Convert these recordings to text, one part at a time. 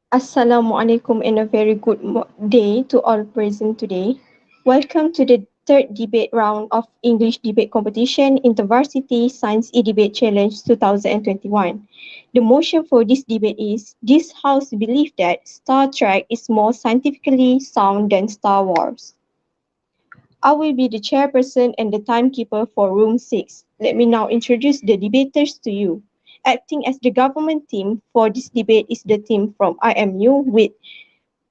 Assalamualaikum and a very good day to all present today. Welcome to the third debate round of English Debate Competition InterVarsity Science E-Debate Challenge 2021. The motion for this debate is, this house believes that Star Trek is more scientifically sound than Star Wars. I will be the chairperson and the timekeeper for room 6. Let me now introduce the debaters to you. Acting as the government team for this debate is the team from IMU with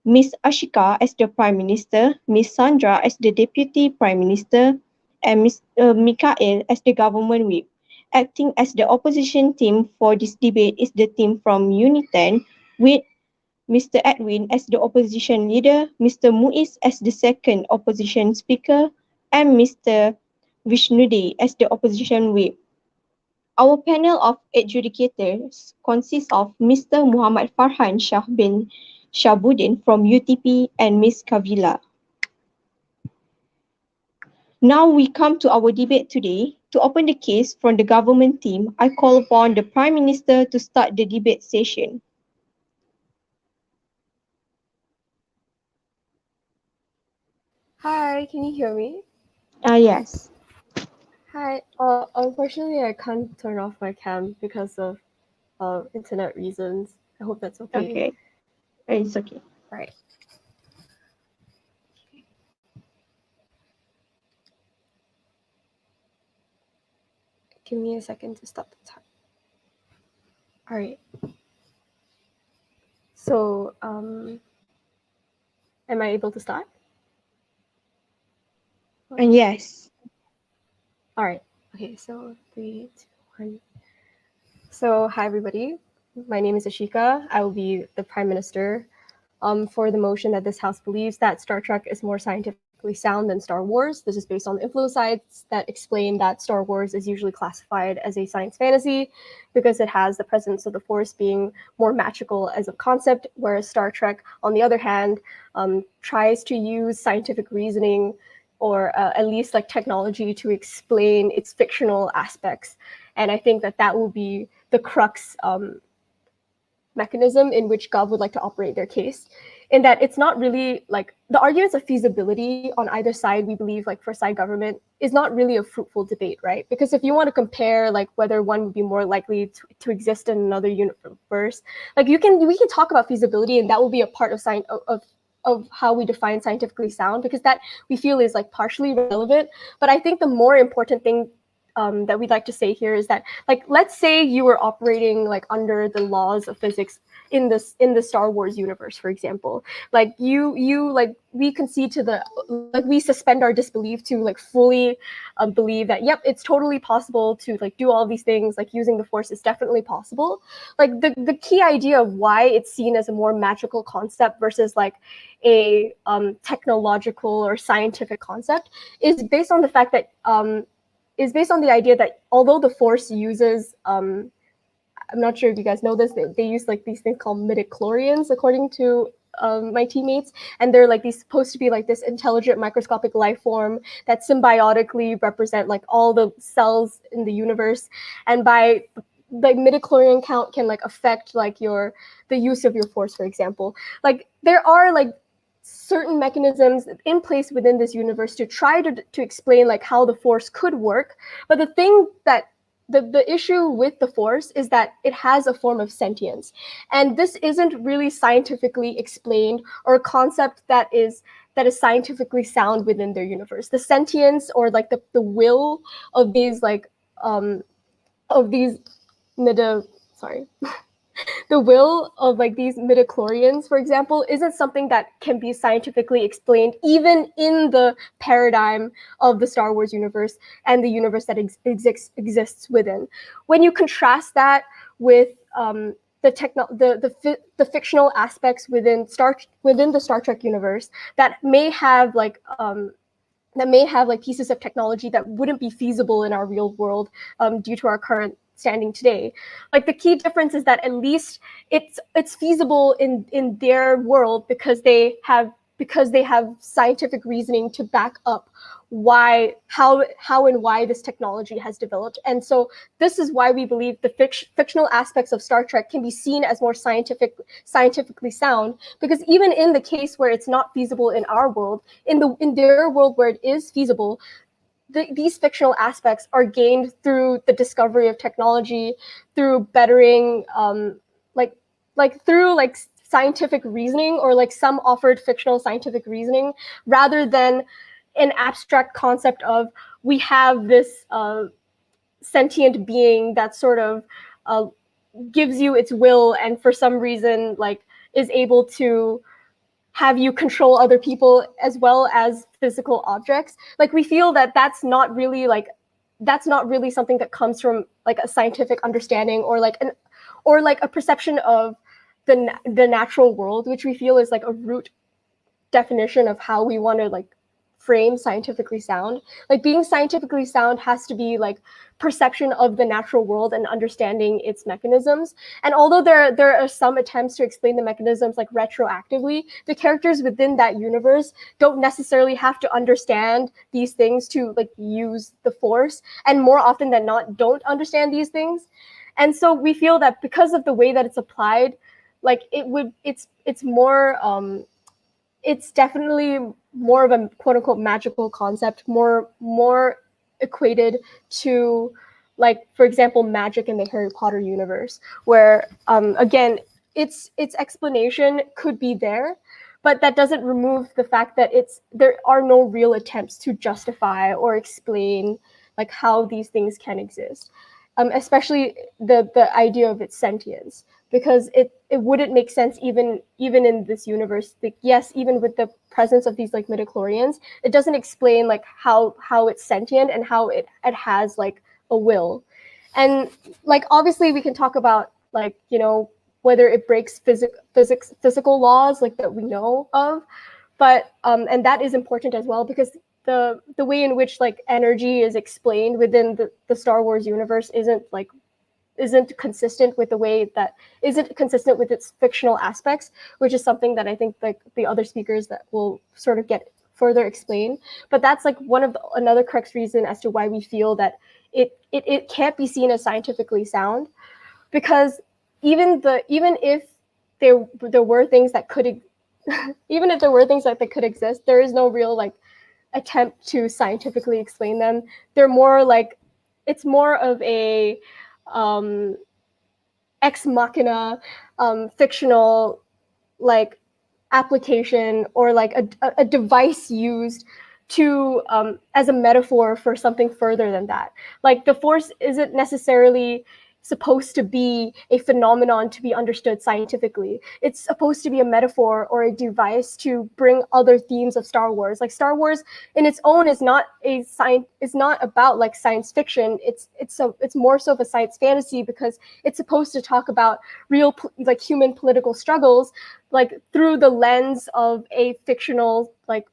Ms. Ashika as the Prime Minister, Ms. Sandra as the Deputy Prime Minister, and Mr. Mikael as the Government Whip. Acting as the opposition team for this debate is the team from Uniten with Mr. Edwin as the opposition leader, Mr. Muiz as the second opposition speaker, and Mr. Vishnude as the opposition whip. Our panel of adjudicators consists of Mr. Muhammad Farhan Shah bin Shabuddin from UTP and Ms. Kavila. Now we come to our debate today. To open the case from the government team, I call upon the Prime Minister to start the debate session. Hi, can you hear me? Yes. Hi. Unfortunately, I can't turn off my cam because of internet reasons. I hope that's okay. Okay. It's okay. Right. Give me a second to stop the time. All right. So, am I able to start? Yes. All right. Okay. So 3, 2, 1. So hi everybody. My name is Ashika. I will be the Prime Minister. For the motion that this House believes that Star Trek is more scientifically sound than Star Wars. This is based on the influence sites that explain that Star Wars is usually classified as a science fantasy because it has the presence of the Force being more magical as a concept, whereas Star Trek, on the other hand, tries to use scientific reasoning or at least like technology to explain its fictional aspects. And I think that that will be the crux mechanism in which Gov would like to operate their case, in that it's not really like the arguments of feasibility on either side, we believe, like for side government, is not really a fruitful debate, right? Because if you want to compare like whether one would be more likely to exist in another universe, like we can talk about feasibility, and that will be a part of of how we define scientifically sound, because that we feel is like partially relevant. But I think the more important thing that we'd like to say here is that, like, let's say you were operating like under the laws of physics in the Star Wars universe, for example. Like you like we concede to the like we suspend our disbelief to like fully believe that yep, it's totally possible to like do all these things, like using the Force is definitely possible. Like the key idea of why it's seen as a more magical concept versus like a technological or scientific concept is based on the fact that is based on the idea that although the Force uses, I'm not sure if you guys know this, they use like these things called midichlorians, according to my teammates, and they're like these supposed to be like this intelligent microscopic life form that symbiotically represent like all the cells in the universe, and by the midichlorian count can like affect like the use of your Force, for example. Like there are like certain mechanisms in place within this universe to try to explain like how the Force could work. But the thing that the issue with the Force is that it has a form of sentience. And this isn't really scientifically explained, or a concept that is scientifically sound within their universe. The sentience or like the will of these like of these sorry the will of like these midichlorians, for example, isn't something that can be scientifically explained even in the paradigm of the Star Wars universe and the universe that exists within. When you contrast that with the fictional aspects within the Star Trek universe that may have like pieces of technology that wouldn't be feasible in our real world due to our current standing today. Like the key difference is that at least it's feasible in their world because they have scientific reasoning to back up how and why this technology has developed. And so this is why we believe the fictional aspects of Star Trek can be seen as more scientifically sound, because even in the case where it's not feasible in our world, in their world where it is feasible, these fictional aspects are gained through the discovery of technology, through bettering, through scientific reasoning, or like some offered fictional scientific reasoning, rather than an abstract concept of we have this sentient being that sort of gives you its will, and for some reason like is able to have you control other people as well as physical objects. Like we feel that that's not really something that comes from like a scientific understanding, or like a perception of the natural world, which we feel is like a root definition of how we want to like frame scientifically sound. Like being scientifically sound has to be like perception of the natural world and understanding its mechanisms. And although there are some attempts to explain the mechanisms like retroactively, the characters within that universe don't necessarily have to understand these things to like use the Force, and more often than not don't understand these things. And so we feel that because of the way that it's applied, like it's more it's definitely more of a quote unquote magical concept, more equated to, like, for example, magic in the Harry Potter universe, where again, its explanation could be there, but that doesn't remove the fact that there are no real attempts to justify or explain like how these things can exist, especially the idea of its sentience, because it wouldn't make sense even in this universe. Like, yes, even with the presence of these like midichlorians, it doesn't explain like how it's sentient and how it has like a will. And like obviously we can talk about like, you know, whether it breaks physical laws like that we know of, but and that is important as well, because the way in which like energy is explained within the Star Wars universe isn't consistent with its fictional aspects, which is something that I think like the other speakers that will sort of get further explain. But that's like another crux reason as to why we feel that it can't be seen as scientifically sound, because even if there were things that could even if there were things that could exist, there is no real like attempt to scientifically explain them. They're more like, it's more of a ex machina fictional like application, or like a device used to as a metaphor for something further than that. Like the Force isn't necessarily supposed to be a phenomenon to be understood scientifically. It's supposed to be a metaphor or a device to bring other themes of Star Wars. Like Star Wars in its own is not about like science fiction. It's more so of a science fantasy, because it's supposed to talk about real like human political struggles, like through the lens of a fictional, like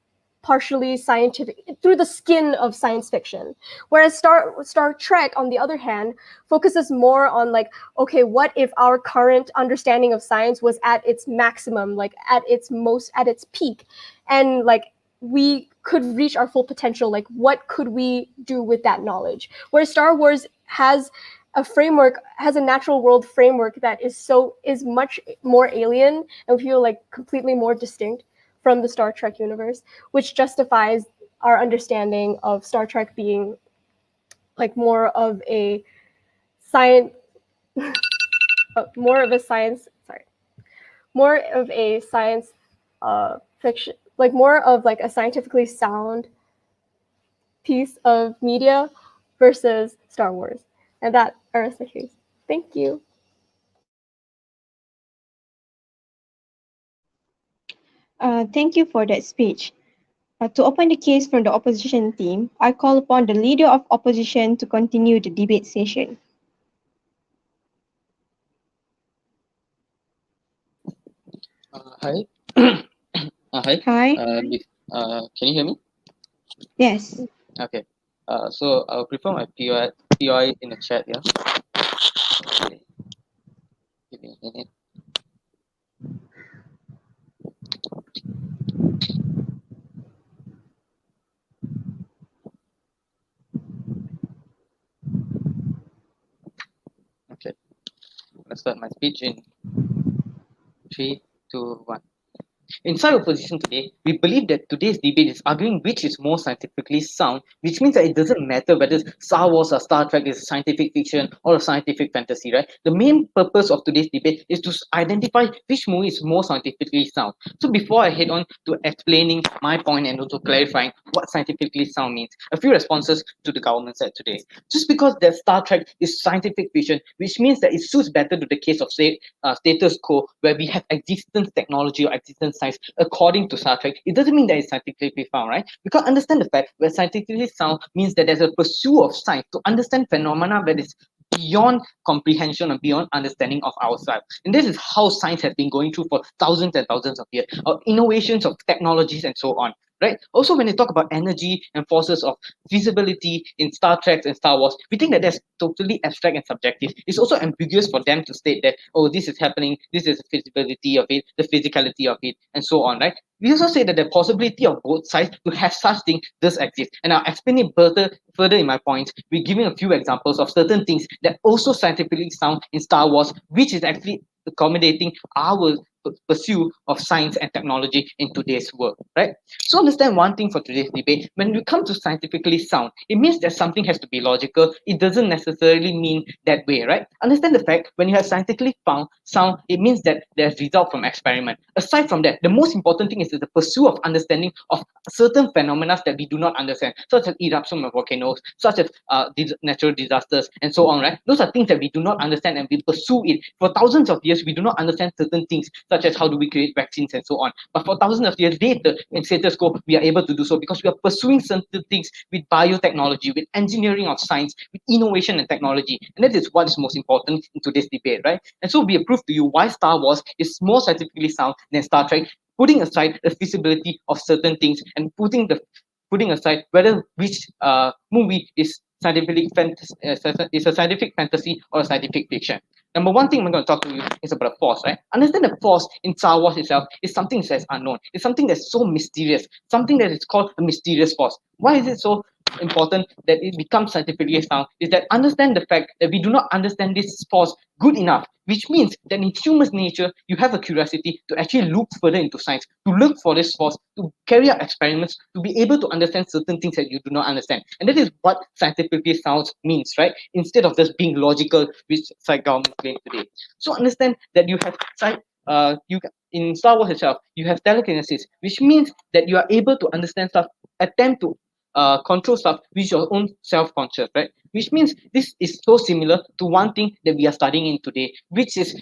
partially scientific, through the skin of science fiction. Whereas Star Trek, on the other hand, focuses more on like, okay, what if our current understanding of science was at its maximum, like at its peak, and like we could reach our full potential, like what could we do with that knowledge? Whereas Star Wars has a natural world framework that is much more alien and feel like completely more distinct from the Star Trek universe, which justifies our understanding of Star Trek being like more of a science fiction, like more of like a scientifically sound piece of media versus Star Wars. And that is the case. Thank you. Thank you for that speech. To open the case from the opposition team, I call upon the leader of opposition to continue the debate session. Hi. Hi. Hi. Can you hear me? Yes. Okay. So I'll prefer my POI in the chat. Yeah. Okay. Give me a minute. Okay, let's start my speech in 3, 2, 1. Inside opposition today, we believe that today's debate is arguing which is more scientifically sound, which means that it doesn't matter whether Star Wars or Star Trek is scientific fiction or a scientific fantasy, right? The main purpose of today's debate is to identify which movie is more scientifically sound. So before I head on to explaining my point and also clarifying what scientifically sound means, a few responses to the government side today. Just because that Star Trek is scientific fiction, which means that it suits better to the case of, say, status quo, where we have existence technology or existence science according to Star Trek, it doesn't mean that it's scientifically found, right? Because understand the fact that scientifically sound means that there's a pursuit of science to understand phenomena that is beyond comprehension and beyond understanding of ourselves. And this is how science has been going through for thousands and thousands of years, innovations of technologies and so on. Right. Also, when they talk about energy and forces of feasibility in Star Trek and Star Wars, we think that that's totally abstract and subjective. It's also ambiguous for them to state that, oh, this is happening, this is the feasibility of it, the physicality of it, and so on, right? We also say that the possibility of both sides to have such thing does exist. And I'll explain it further in my points. We're giving a few examples of certain things that also scientifically sound in Star Wars, which is actually accommodating our pursuit of science and technology in today's world, right? So understand one thing for today's debate. When we come to scientifically sound, it means that something has to be logical. It doesn't necessarily mean that way, right? Understand the fact when you have scientifically found sound, it means that there's result from experiment. Aside from that, the most important thing is the pursuit of understanding of certain phenomena that we do not understand, such as eruption of volcanoes, such as natural disasters, and so on, right? Those are things that we do not understand and we pursue it. For thousands of years, we do not understand certain things, such as how do we create vaccines and so on. But for thousands of years later, in status quo, we are able to do so because we are pursuing certain things with biotechnology, with engineering of science, with innovation and technology. And that is what is most important in today's debate, right? And so we prove to you why Star Wars is more scientifically sound than Star Trek, putting aside the feasibility of certain things and putting aside whether which movie is is a scientific fantasy or a scientific fiction. Number one thing I'm going to talk to you is about the force, right? Understand the force in Star Wars itself is something that's unknown. It's something that's so mysterious, something that is called a mysterious force. Why is it so important that it becomes scientifically sound? Is that understand the fact that we do not understand this force good enough, which means that in human nature, you have a curiosity to actually look further into science, to look for this force, to carry out experiments, to be able to understand certain things that you do not understand. And that is what scientifically sounds means, right? Instead of just being logical, which psych government claim today. So understand that you have you in Star Wars itself, you have telekinesis, which means that you are able to understand stuff, attempt to control stuff with your own self-conscious, right? Which means this is so similar to one thing that we are studying in today, which is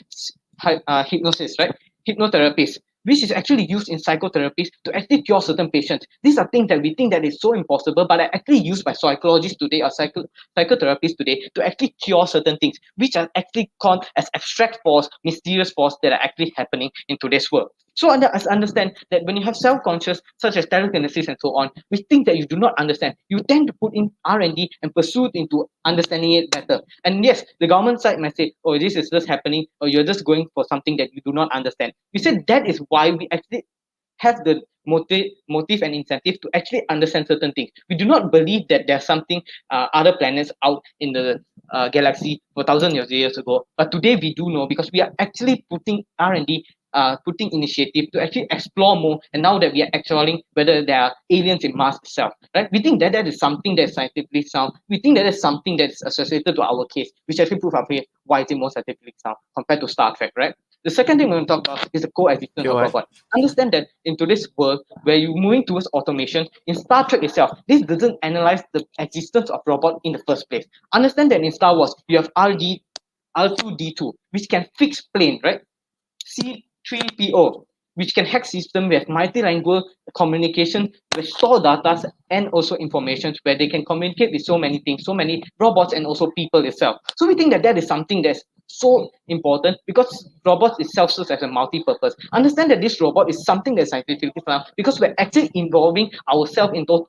hypnosis, right? Hypnotherapy, which is actually used in psychotherapies to actually cure certain patients. These are things that we think that is so impossible, but are actually used by psychologists today or psychotherapists today to actually cure certain things, which are actually called as abstract force, mysterious force that are actually happening in today's world. So understand that when you have self-conscious, such as telekinesis and so on, which things that you do not understand, you tend to put in R&D and pursue into understanding it better. And yes, the government side might say, oh, this is just happening, or you're just going for something that you do not understand. We said that is why we actually have the motive and incentive to actually understand certain things. We do not believe that there's something other planets out in the galaxy for thousands of years ago, but today we do know because we are actually putting R&D, putting initiative to actually explore more. And now that we are exploring whether there are aliens in Mars itself, right? We think that that is something that's scientifically sound. We think that is something that's associated to our case, which actually proves our case why it's more scientifically sound compared to Star Trek, right? The second thing we're going to talk about is the coexistence of robots. Understand that in today's world, where you're moving towards automation, in Star Trek itself, this doesn't analyze the existence of robot in the first place. Understand that in Star Wars, you have R2D2, which can fix plane, right? C3PO, which can hack system with multilingual communication, restore data and also information where they can communicate with so many things, so many robots and also people itself. So we think that that is something that's so important because robots itself serves as a multi-purpose. Understand that this robot is something that's scientifically found because we're actually involving ourselves into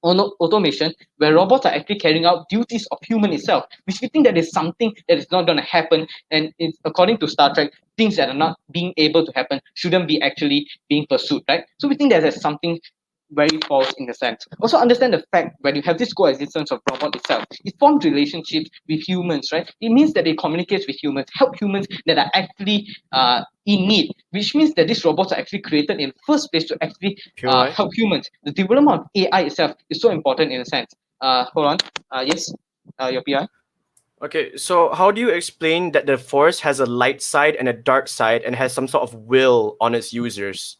automation where robots are actually carrying out duties of human itself, which we think that is something that is not going to happen. And it's, according to Star Trek, things that are not being able to happen shouldn't be actually being pursued, right? So we think that there's something very false in the sense. Also understand the fact when you have this coexistence of robot itself, it forms relationships with humans, right? It means that it communicates with humans, help humans that are actually in need, which means that these robots are actually created in the first place to actually POI. help humans. The development of AI itself is so important in a sense. Hold on. Yes, your PI. Okay, so how do you explain that the force has a light side and a dark side and has some sort of will on its users?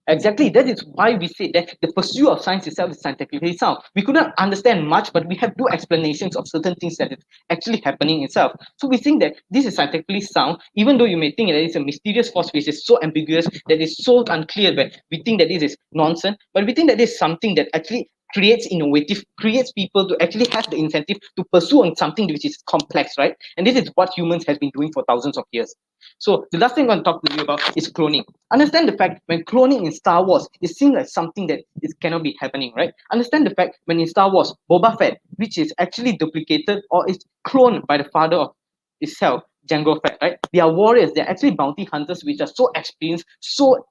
Exactly. That is why we say that the pursuit of science itself is scientifically sound. We could not understand much, but we have no explanations of certain things that is actually happening itself. So we think that this is scientifically sound, even though you may think that it's a mysterious force which is so ambiguous, that is so unclear, but we think that this is nonsense. But we think that this is something that actually creates people to actually have the incentive to pursue on something which is complex, right? And this is what humans have been doing for thousands of years. So the last thing I'm going to talk to you about is cloning. Understand the fact when cloning in Star Wars is seen like something that it cannot be happening, right? Understand the fact when in Star Wars, Boba Fett, which is actually duplicated or is cloned by the father of itself, Jango Fett, right? They are warriors. They're actually bounty hunters, which are so experienced, so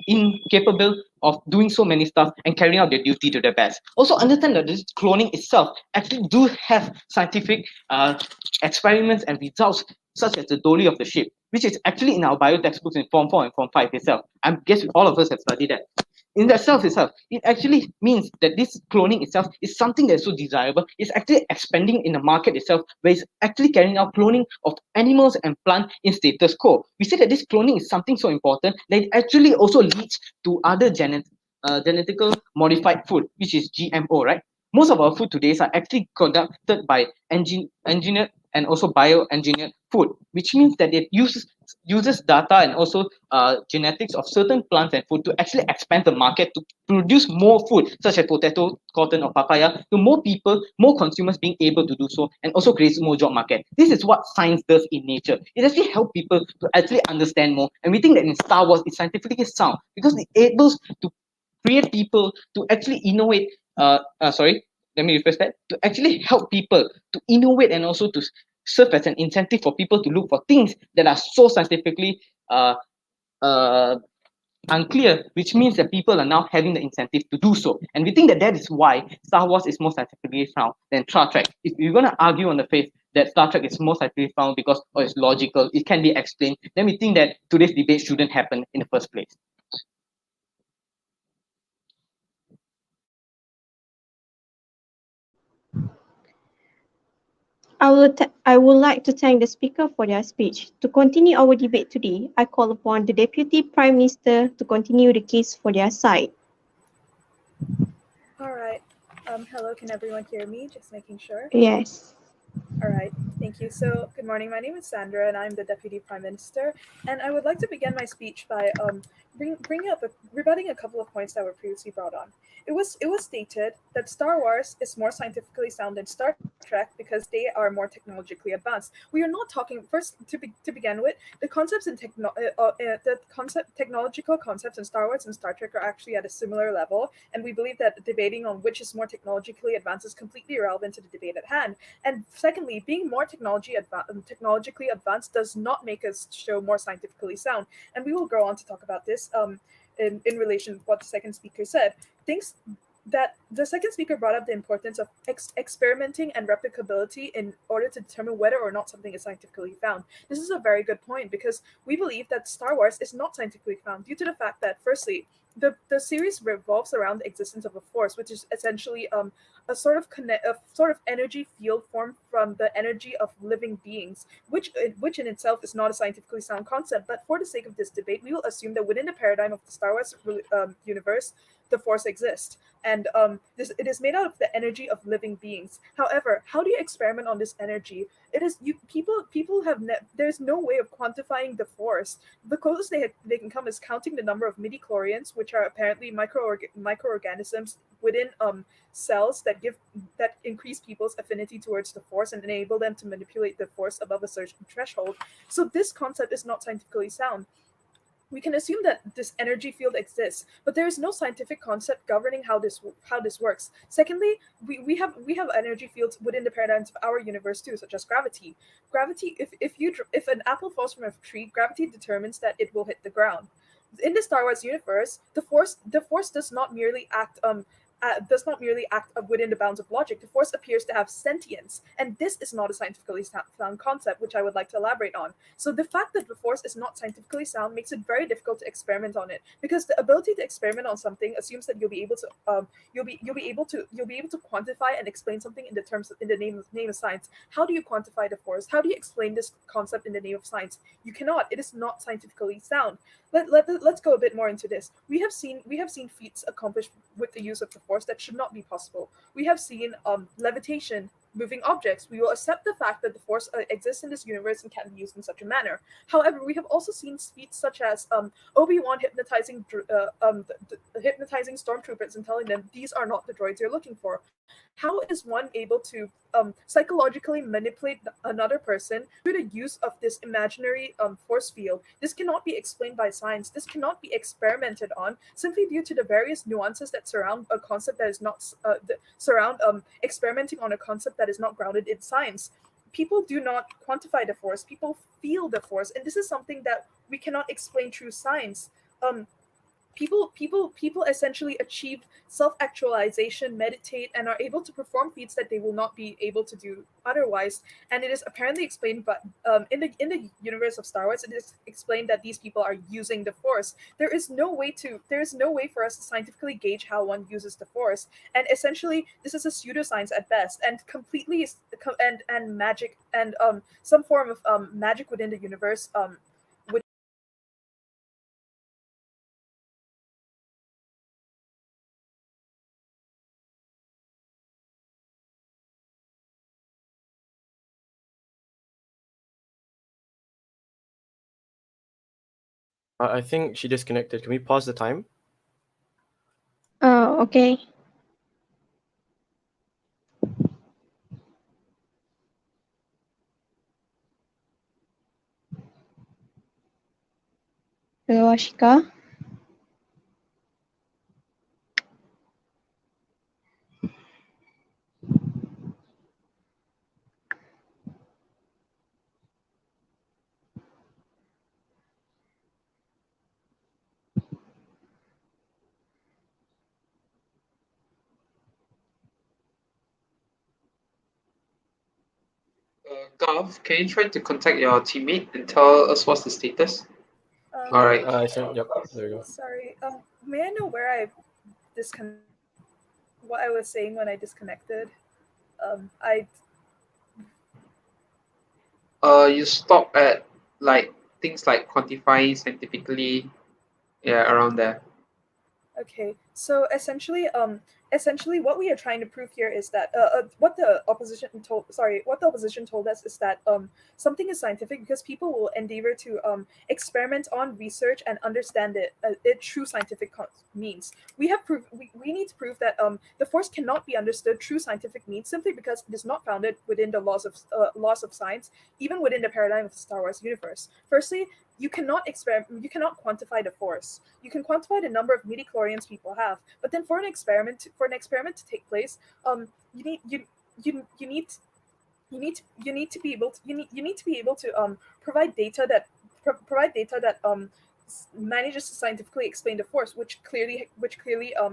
incapable of doing so many stuff and carrying out their duty to their best. Also understand that this cloning itself actually do have scientific experiments and results such as the dolly of the ship, which is actually in our bio textbooks in Form 4 and Form 5 itself. I guess all of us have studied that. In that itself, it actually means that this cloning itself is something that's so desirable. It's actually expanding in the market itself, where it's actually carrying out cloning of animals and plants in status quo. We say that this cloning is something so important that it actually also leads to other genetical modified food, which is GMO, right? Most of our food today are actually conducted by engineered and also bioengineered food, which means that it uses data and also genetics of certain plants and food to actually expand the market to produce more food, such as potato, cotton, or papaya, to more people, more consumers being able to do so, and also creates more job market. This is what science does in nature. It actually helps people to actually understand more, and we think that in Star Wars, it's scientifically sound because it enables to create people to actually innovate. Sorry, let me rephrase that. To actually help people to innovate and also to serve as an incentive for people to look for things that are so scientifically uh, uh, unclear, which means that people are now having the incentive to do so. And we think that that is why Star Wars is more scientifically sound than Star Trek. If you're going to argue on the faith that Star Trek is more scientifically sound because it's logical, it can be explained, then we think that today's debate shouldn't happen in the first place. I would like to thank the speaker for their speech. To continue our debate today, I call upon the Deputy Prime Minister to continue the case for their side. All right. Hello, can everyone hear me? Just making sure. Yes. All right. Thank you. So, good morning. My name is Sandra, and I'm the Deputy Prime Minister. And I would like to begin my speech by rebutting a couple of points that were previously brought on. It was stated that Star Wars is more scientifically sound than Star Trek because they are more technologically advanced. We are not talking first to begin with. The concepts in technological concepts in Star Wars and Star Trek are actually at a similar level, and we believe that debating on which is more technologically advanced is completely irrelevant to the debate at hand. And secondly, being more technologically advanced does not make us show more scientifically sound. And we will go on to talk about this in relation to what the second speaker said. Things that the second speaker brought up the importance of experimenting and replicability in order to determine whether or not something is scientifically found. This is a very good point because we believe that Star Wars is not scientifically found due to the fact that, firstly, the series revolves around the existence of a force, which is essentially a sort of energy field formed from the energy of living beings, which in itself is not a scientifically sound concept. But for the sake of this debate, we will assume that within the paradigm of the Star Wars universe, the force exists, and it is made out of the energy of living beings. However, how do you experiment on this energy? It is you people have there's no way of quantifying the force. The closest they can come is counting the number of midi-chlorians, which are apparently microorganisms within cells that increase people's affinity towards the force and enable them to manipulate the force above a certain threshold. So this concept is not scientifically sound. We can assume that this energy field exists, but there is no scientific concept governing how this works. Secondly, we have energy fields within the paradigms of our universe too, such as gravity. Gravity, if an apple falls from a tree, gravity determines that it will hit the ground. In the Star Wars universe, the Force does not merely act within the bounds of logic. The Force appears to have sentience, and this is not a scientifically sound concept, which I would like to elaborate on. So the fact that the Force is not scientifically sound makes it very difficult to experiment on it, because the ability to experiment on something assumes that you'll be able to quantify and explain something in the terms in the name of science. How do you quantify the Force? How do you explain this concept in the name of science? You cannot. It is not scientifically sound. Let's go a bit more into this. We have seen feats accomplished with the use of the Force that should not be possible. We have seen levitation, moving objects. We will accept the fact that the Force exists in this universe and can be used in such a manner. However, we have also seen feats such as Obi-Wan hypnotizing stormtroopers and telling them these are not the droids you're looking for. How is one able to psychologically manipulate another person through the use of this imaginary force field? This cannot be explained by science. This cannot be experimented on simply due to the various nuances that surround a concept that is not surround experimenting on a concept that is not grounded in science. People do not quantify the Force. People feel the Force, and this is something that we cannot explain through science. Um, people essentially achieve self-actualization, meditate, and are able to perform feats that they will not be able to do otherwise. And it is apparently explained, but in the universe of Star Wars, it is explained that these people are using the Force. There is no way for us to scientifically gauge how one uses the Force, and essentially this is a pseudoscience at best, and and magic, and some form of magic within the universe, which I think she disconnected. Can we pause the time? Okay. Hello, Ashika. Gav, can you try to contact your teammate and tell us what's the status? All right. I think, yep, there you go. sorry. May I know where I disconnected? What I was saying when I disconnected? I You stop at like things like quantifying scientifically, yeah, around there. Okay, so essentially, what we are trying to prove here is that what the opposition told us is that something is scientific because people will endeavor to experiment on, research, and understand it through scientific means. We need to prove that the Force cannot be understood through scientific means simply because it is not founded within the laws of science, even within the paradigm of the Star Wars universe. Firstly, you cannot quantify the Force. You can quantify the number of midichlorians people have, but then for an experiment to take place, you need you need you need to be able to you need to be able to provide data that manages to scientifically explain the Force, which clearly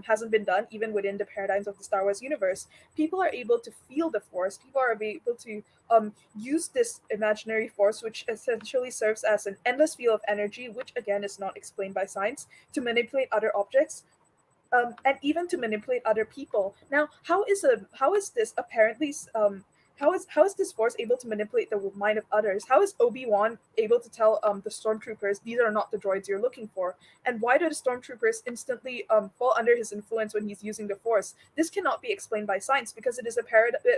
hasn't been done even within the paradigms of the Star Wars universe. People are able to feel the Force. People are able to use this imaginary Force, which essentially serves as an endless field of energy, which again is not explained by science, to manipulate other objects, and even to manipulate other people. Now, how is this apparently how is this Force able to manipulate the mind of others? How is Obi-Wan able to tell the stormtroopers these are not the droids you're looking for? And why do the stormtroopers instantly fall under his influence when he's using the Force? This cannot be explained by science because it is a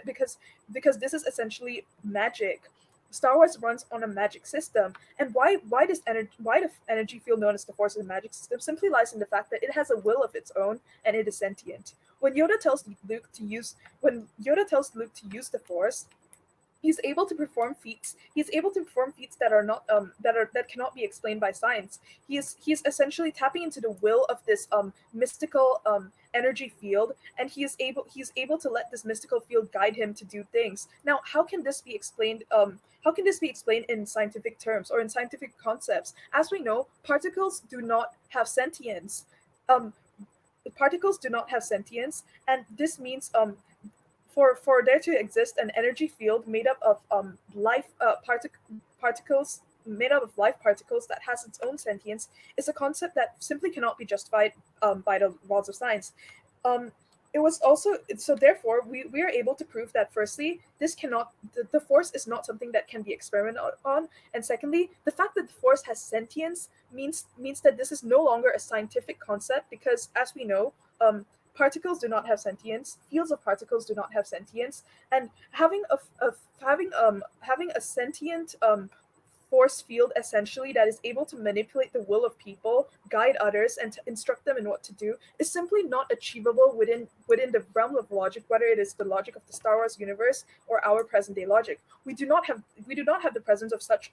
because this is essentially magic. Star Wars runs on a magic system, and why the energy field known as the Force is a magic system simply lies in the fact that it has a will of its own and it is sentient. When Yoda tells Luke to use the Force, he's able to perform feats. He's able to perform feats that are not that cannot be explained by science. He's essentially tapping into the will of this mystical energy field, and he's able to let this mystical field guide him to do things. Now, how can this be explained? How can this be explained in scientific terms or in scientific concepts? As we know, particles do not have sentience. Um, Particles do not have sentience, and this means for there to exist an energy field made up of particles made up of life particles that has its own sentience is a concept that simply cannot be justified by the laws of science. Um, it was also so therefore we are able to prove that firstly this cannot the force is not something that can be experimented on, and secondly the fact that the force has sentience means that this is no longer a scientific concept, because as we know, particles do not have sentience, fields of particles do not have sentience, and having a sentient force field essentially that is able to manipulate the will of people, guide others, and to instruct them in what to do is simply not achievable within the realm of logic, whether it is the logic of the Star Wars universe or our present day logic. We do not have the presence of such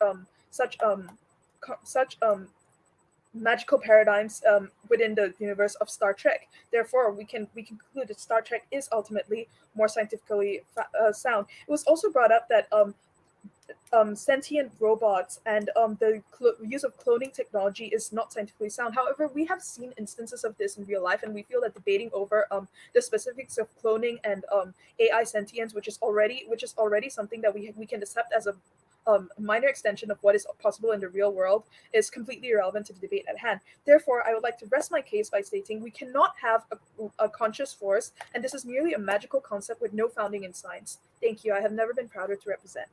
magical paradigms within the universe of Star Trek. Therefore, we can conclude that Star Trek is ultimately more scientifically sound. It was also brought up that sentient robots and the use of cloning technology is not scientifically sound. However, we have seen instances of this in real life, and we feel that debating over the specifics of cloning and AI sentience, which is already something that we can accept as a minor extension of what is possible in the real world, is completely irrelevant to the debate at hand. Therefore, I would like to rest my case by stating we cannot have a conscious force, and this is merely a magical concept with no founding in science. Thank you. I have never been prouder to represent.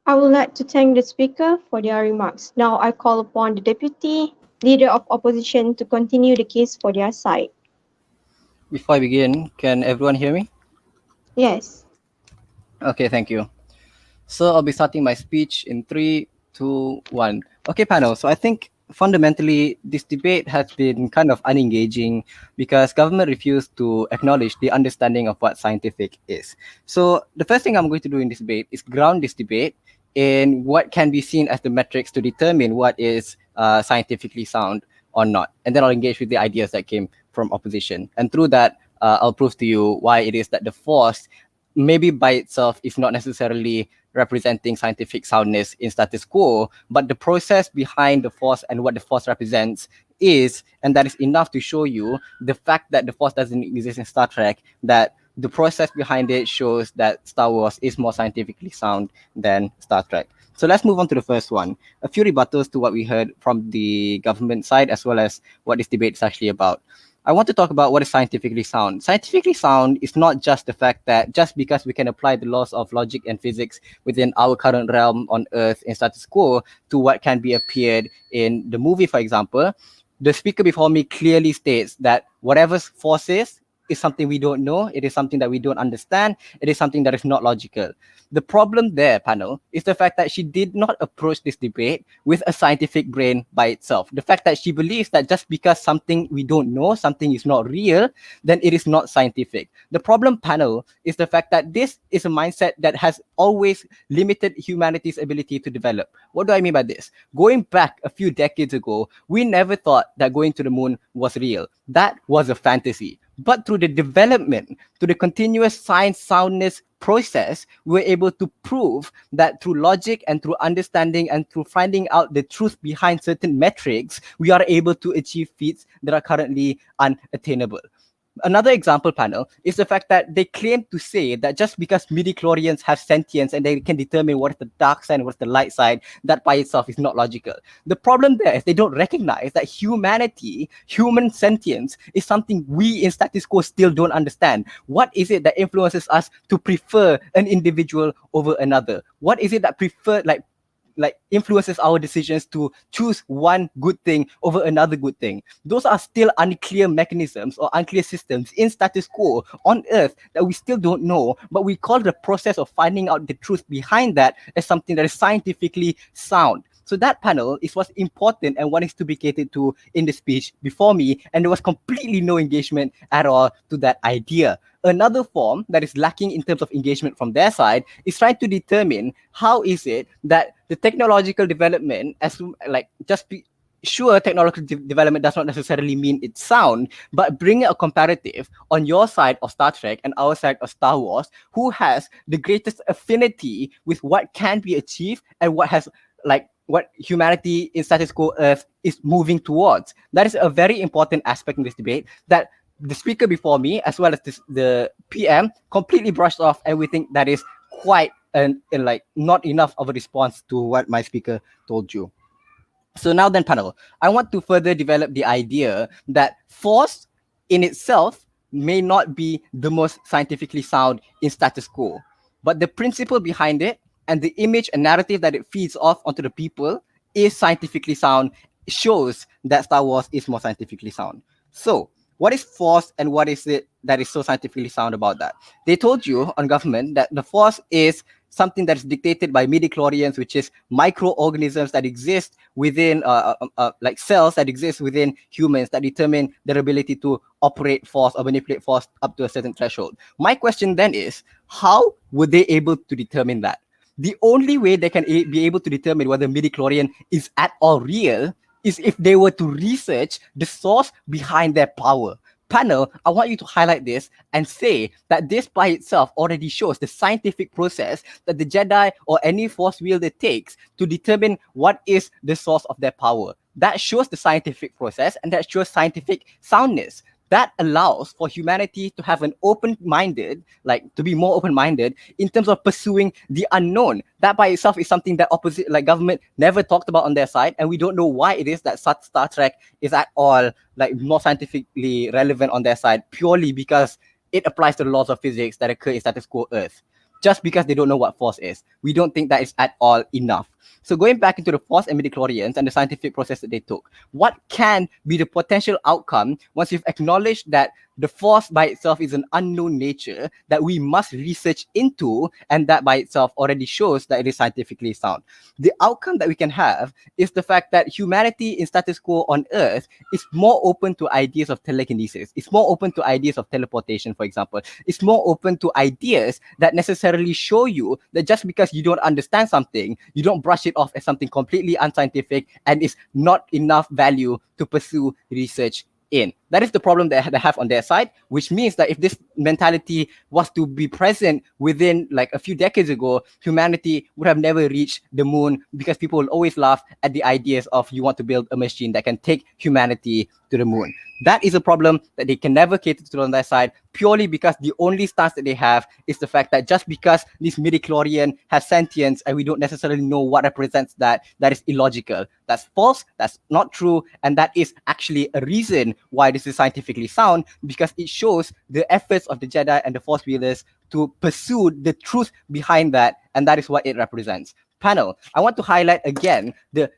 I would like to thank the speaker for their remarks. Now I call upon the Deputy Leader of Opposition to continue the case for their side. Before I begin, can everyone hear me? Yes. Okay, thank you. So I'll be starting my speech in 3, 2, 1. Okay, panel. So I think fundamentally this debate has been kind of unengaging because government refused to acknowledge the understanding of what scientific is. So the first thing I'm going to do in this debate is ground this debate in what can be seen as the metrics to determine what is scientifically sound or not. And then I'll engage with the ideas that came from opposition. And through that, I'll prove to you why it is that the force maybe by itself is not necessarily representing scientific soundness in status quo, but the process behind the force and what the force represents is, and that is enough to show you the fact that the force doesn't exist in Star Trek, that the process behind it shows that Star Wars is more scientifically sound than Star Trek. So let's move on to the first one. A few rebuttals to what we heard from the government side, as well as what this debate is actually about. I want to talk about what is scientifically sound. Scientifically sound is not just the fact that just because we can apply the laws of logic and physics within our current realm on Earth in status quo to what can be appeared in the movie, for example, the speaker before me clearly states that whatever force is something we don't know, it is something that we don't understand, it is something that is not logical. The problem there, panel, is the fact that she did not approach this debate with a scientific brain by itself. The fact that she believes that just because something we don't know, something is not real, then it is not scientific. The problem, panel, is the fact that this is a mindset that has always limited humanity's ability to develop. What do I mean by this? Going back a few decades ago, we never thought that going to the moon was real. That was a fantasy. But through the development, through the continuous science soundness process, we're able to prove that through logic and through understanding and through finding out the truth behind certain metrics, we are able to achieve feats that are currently unattainable. Another example, panel, is the fact that they claim to say that just because midi-chlorians have sentience and they can determine what is the dark side and what's the light side, that by itself is not logical. The problem there is they don't recognize that humanity, human sentience, is something we in status quo still don't understand. What is it that influences us to prefer an individual over another? What is it that influences our decisions to choose one good thing over another good thing? Those are still unclear mechanisms or unclear systems in status quo on Earth that we still don't know, but we call the process of finding out the truth behind that as something that is scientifically sound. So that panel is what's important and what is to be catered to in the speech before me, and there was completely no engagement at all to that idea. Another form that is lacking in terms of engagement from their side is trying to determine how is it that the technological development, as like just be, sure, technological development does not necessarily mean it's sound, but bring a comparative on your side of Star Trek and our side of Star Wars, who has the greatest affinity with what can be achieved and what has like what humanity in status quo Earth is moving towards. That is a very important aspect in this debate that the speaker before me, as well as the PM, completely brushed off, and we think that is quite and like not enough of a response to what my speaker told you. So now then, panel, I want to further develop the idea that force in itself may not be the most scientifically sound in status quo, but the principle behind it and the image and narrative that it feeds off onto the people is scientifically sound, shows that Star Wars is more scientifically sound. So what is force and what is it that is so scientifically sound about that? They told you on government that the force is something that is dictated by midichlorians, which is microorganisms that exist within like cells that exist within humans that determine their ability to operate force or manipulate force up to a certain threshold. My question then is, how were they able to determine that? The only way they can be able to determine whether midichlorian is at all real is if they were to research the source behind their power. Panel, I want you to highlight this and say that this by itself already shows the scientific process that the Jedi or any force wielder takes to determine what is the source of their power. That shows the scientific process and that shows scientific soundness. That allows for humanity to have an open-minded, like to be more open-minded in terms of pursuing the unknown. That by itself is something that opposite, like government, never talked about on their side, and we don't know why it is that Star Trek is at all like more scientifically relevant on their side, purely because it applies to the laws of physics that occur in status quo Earth. Just because they don't know what force is, we don't think that is at all enough. So going back into the force and midichlorians and the scientific process that they took, what can be the potential outcome once you've acknowledged that the force by itself is an unknown nature that we must research into, and that by itself already shows that it is scientifically sound? The outcome that we can have is the fact that humanity in status quo on Earth is more open to ideas of telekinesis. It's more open to ideas of teleportation, for example. It's more open to ideas that necessarily show you that just because you don't understand something, you don't brush it off as something completely unscientific and is not enough value to pursue research in. That is the problem that they have on their side, which means that if this mentality was to be present within like a few decades ago, humanity would have never reached the moon, because people will always laugh at the ideas of you want to build a machine that can take humanity to the moon. That is a problem that they can never cater to on their side, purely because the only stance that they have is the fact that just because this midichlorian has sentience and we don't necessarily know what represents that, that is illogical. That's false, that's not true, and that is actually a reason why this is scientifically sound, because it shows the efforts of the Jedi and the Force wielders to pursue the truth behind that, and that is what it represents. Panel, I want to highlight again the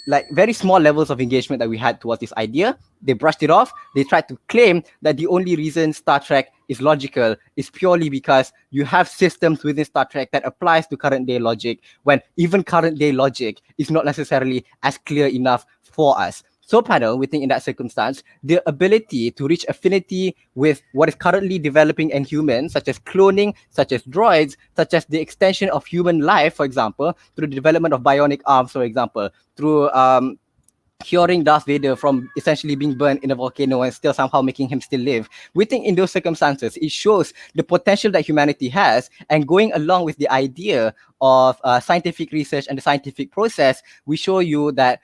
like very small levels of engagement that we had towards this idea. They brushed it off. They tried to claim that the only reason Star Trek is logical is purely because you have systems within Star Trek that applies to current day logic, when even current day logic is not necessarily as clear enough for us. So panel, we think in that circumstance, the ability to reach affinity with what is currently developing in humans, such as cloning, such as droids, such as the extension of human life, for example, through the development of bionic arms, for example, through curing Darth Vader from essentially being burned in a volcano and still somehow making him still live. We think in those circumstances, it shows the potential that humanity has, and going along with the idea of scientific research and the scientific process, we show you that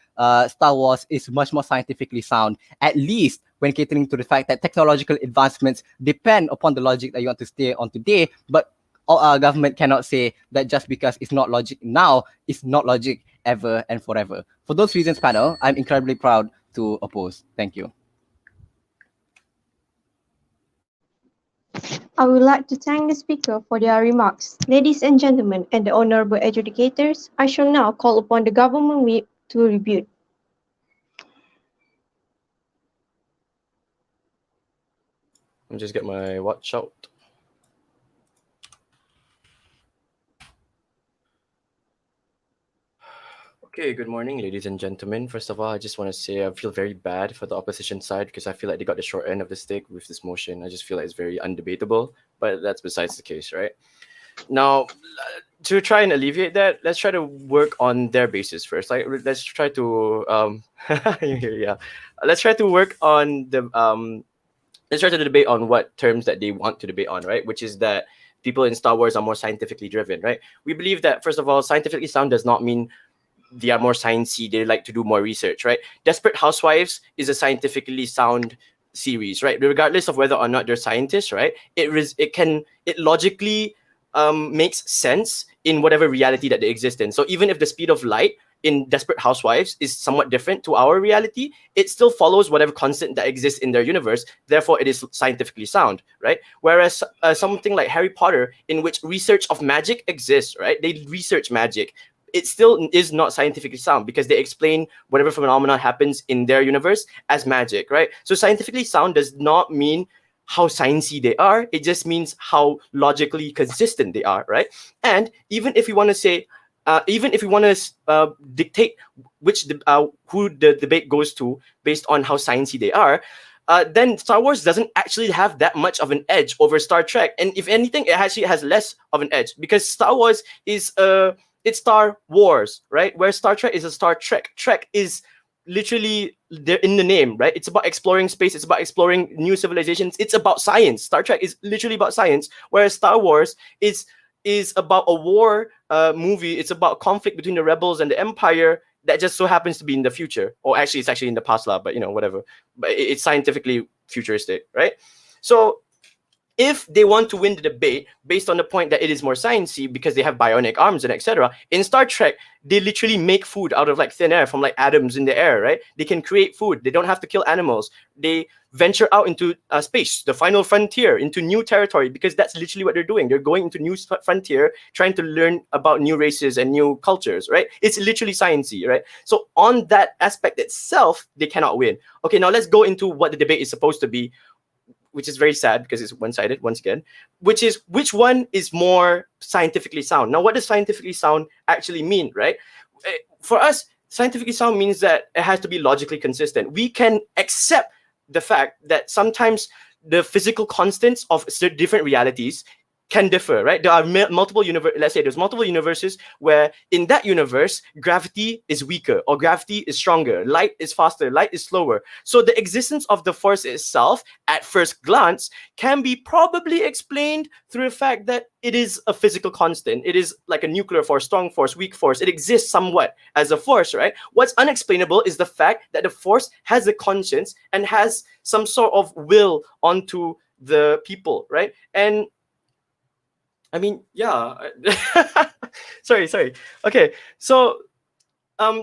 Star Wars is much more scientifically sound, at least when catering to the fact that technological advancements depend upon the logic that you want to stay on today, but our government cannot say that just because it's not logic now, it's not logic ever and forever. For those reasons, panel, I'm incredibly proud to oppose. Thank you. I would like to thank the speaker for their remarks. Ladies and gentlemen, and the honorable adjudicators, I shall now call upon the government whip to rebut. Let me just get my watch out. Okay, good morning, ladies and gentlemen. First of all, I just want to say I feel very bad for the opposition side because I feel like they got the short end of the stick with this motion. I just feel like it's very undebatable, but that's besides the case, right? Now, to try and alleviate that, let's try to work on their basis first. Like, let's try to yeah, let's try to work on the let's try to debate on what terms that they want to debate on, right? Which is that people in Star Wars are more scientifically driven, right? We believe that first of all, scientifically sound does not mean they are more sciencey. They like to do more research, right? Desperate Housewives is a scientifically sound series, right? Regardless of whether or not they're scientists, right? It logically makes sense in whatever reality that they exist in. So even if the speed of light in Desperate Housewives is somewhat different to our reality, it still follows whatever constant that exists in their universe. Therefore, it is scientifically sound, right? Whereas something like Harry Potter, in which research of magic exists, right? They research magic. It still is not scientifically sound because they explain whatever phenomena happens in their universe as magic, right? So scientifically sound does not mean how sciencey they are. It just means how logically consistent they are, right? And even if we want to say, even if we want to dictate who the debate goes to based on how sciencey they are, then Star Wars doesn't actually have that much of an edge over Star Trek. And if anything, it actually has less of an edge because Star Wars is it's Star Wars, right? Where Star Trek is a Star Trek. Trek is literally in the name, right? It's about exploring space. It's about exploring new civilizations. It's about science. Star Trek is literally about science, whereas Star Wars is about a war movie. It's about conflict between the rebels and the Empire that just so happens to be in the future. Or actually, it's actually in the past, but whatever. But it's scientifically futuristic, right? So if they want to win the debate based on the point that it is more sciencey because they have bionic arms and etc., in Star Trek, they literally make food out of like thin air from like atoms in the air, right? They can create food. They don't have to kill animals. They venture out into space, the final frontier, into new territory, because that's literally what they're doing. They're going into new frontier, trying to learn about new races and new cultures, right? It's literally sciencey, right? So on that aspect itself, they cannot win. Okay, now let's go into what the debate is supposed to be, which is very sad because it's one-sided once again, which is which one is more scientifically sound. Now, what does scientifically sound actually mean, right? For us, scientifically sound means that it has to be logically consistent. We can accept the fact that sometimes the physical constants of different realities can differ, right? There are multiple let's say there's multiple universes where in that universe, gravity is weaker or gravity is stronger, light is faster, light is slower. So the existence of the force itself, at first glance, can be probably explained through the fact that it is a physical constant. It is like a nuclear force, strong force, weak force. It exists somewhat as a force, right? What's unexplainable is the fact that the force has a conscience and has some sort of will onto the people, right? And I mean, yeah. sorry. Okay, so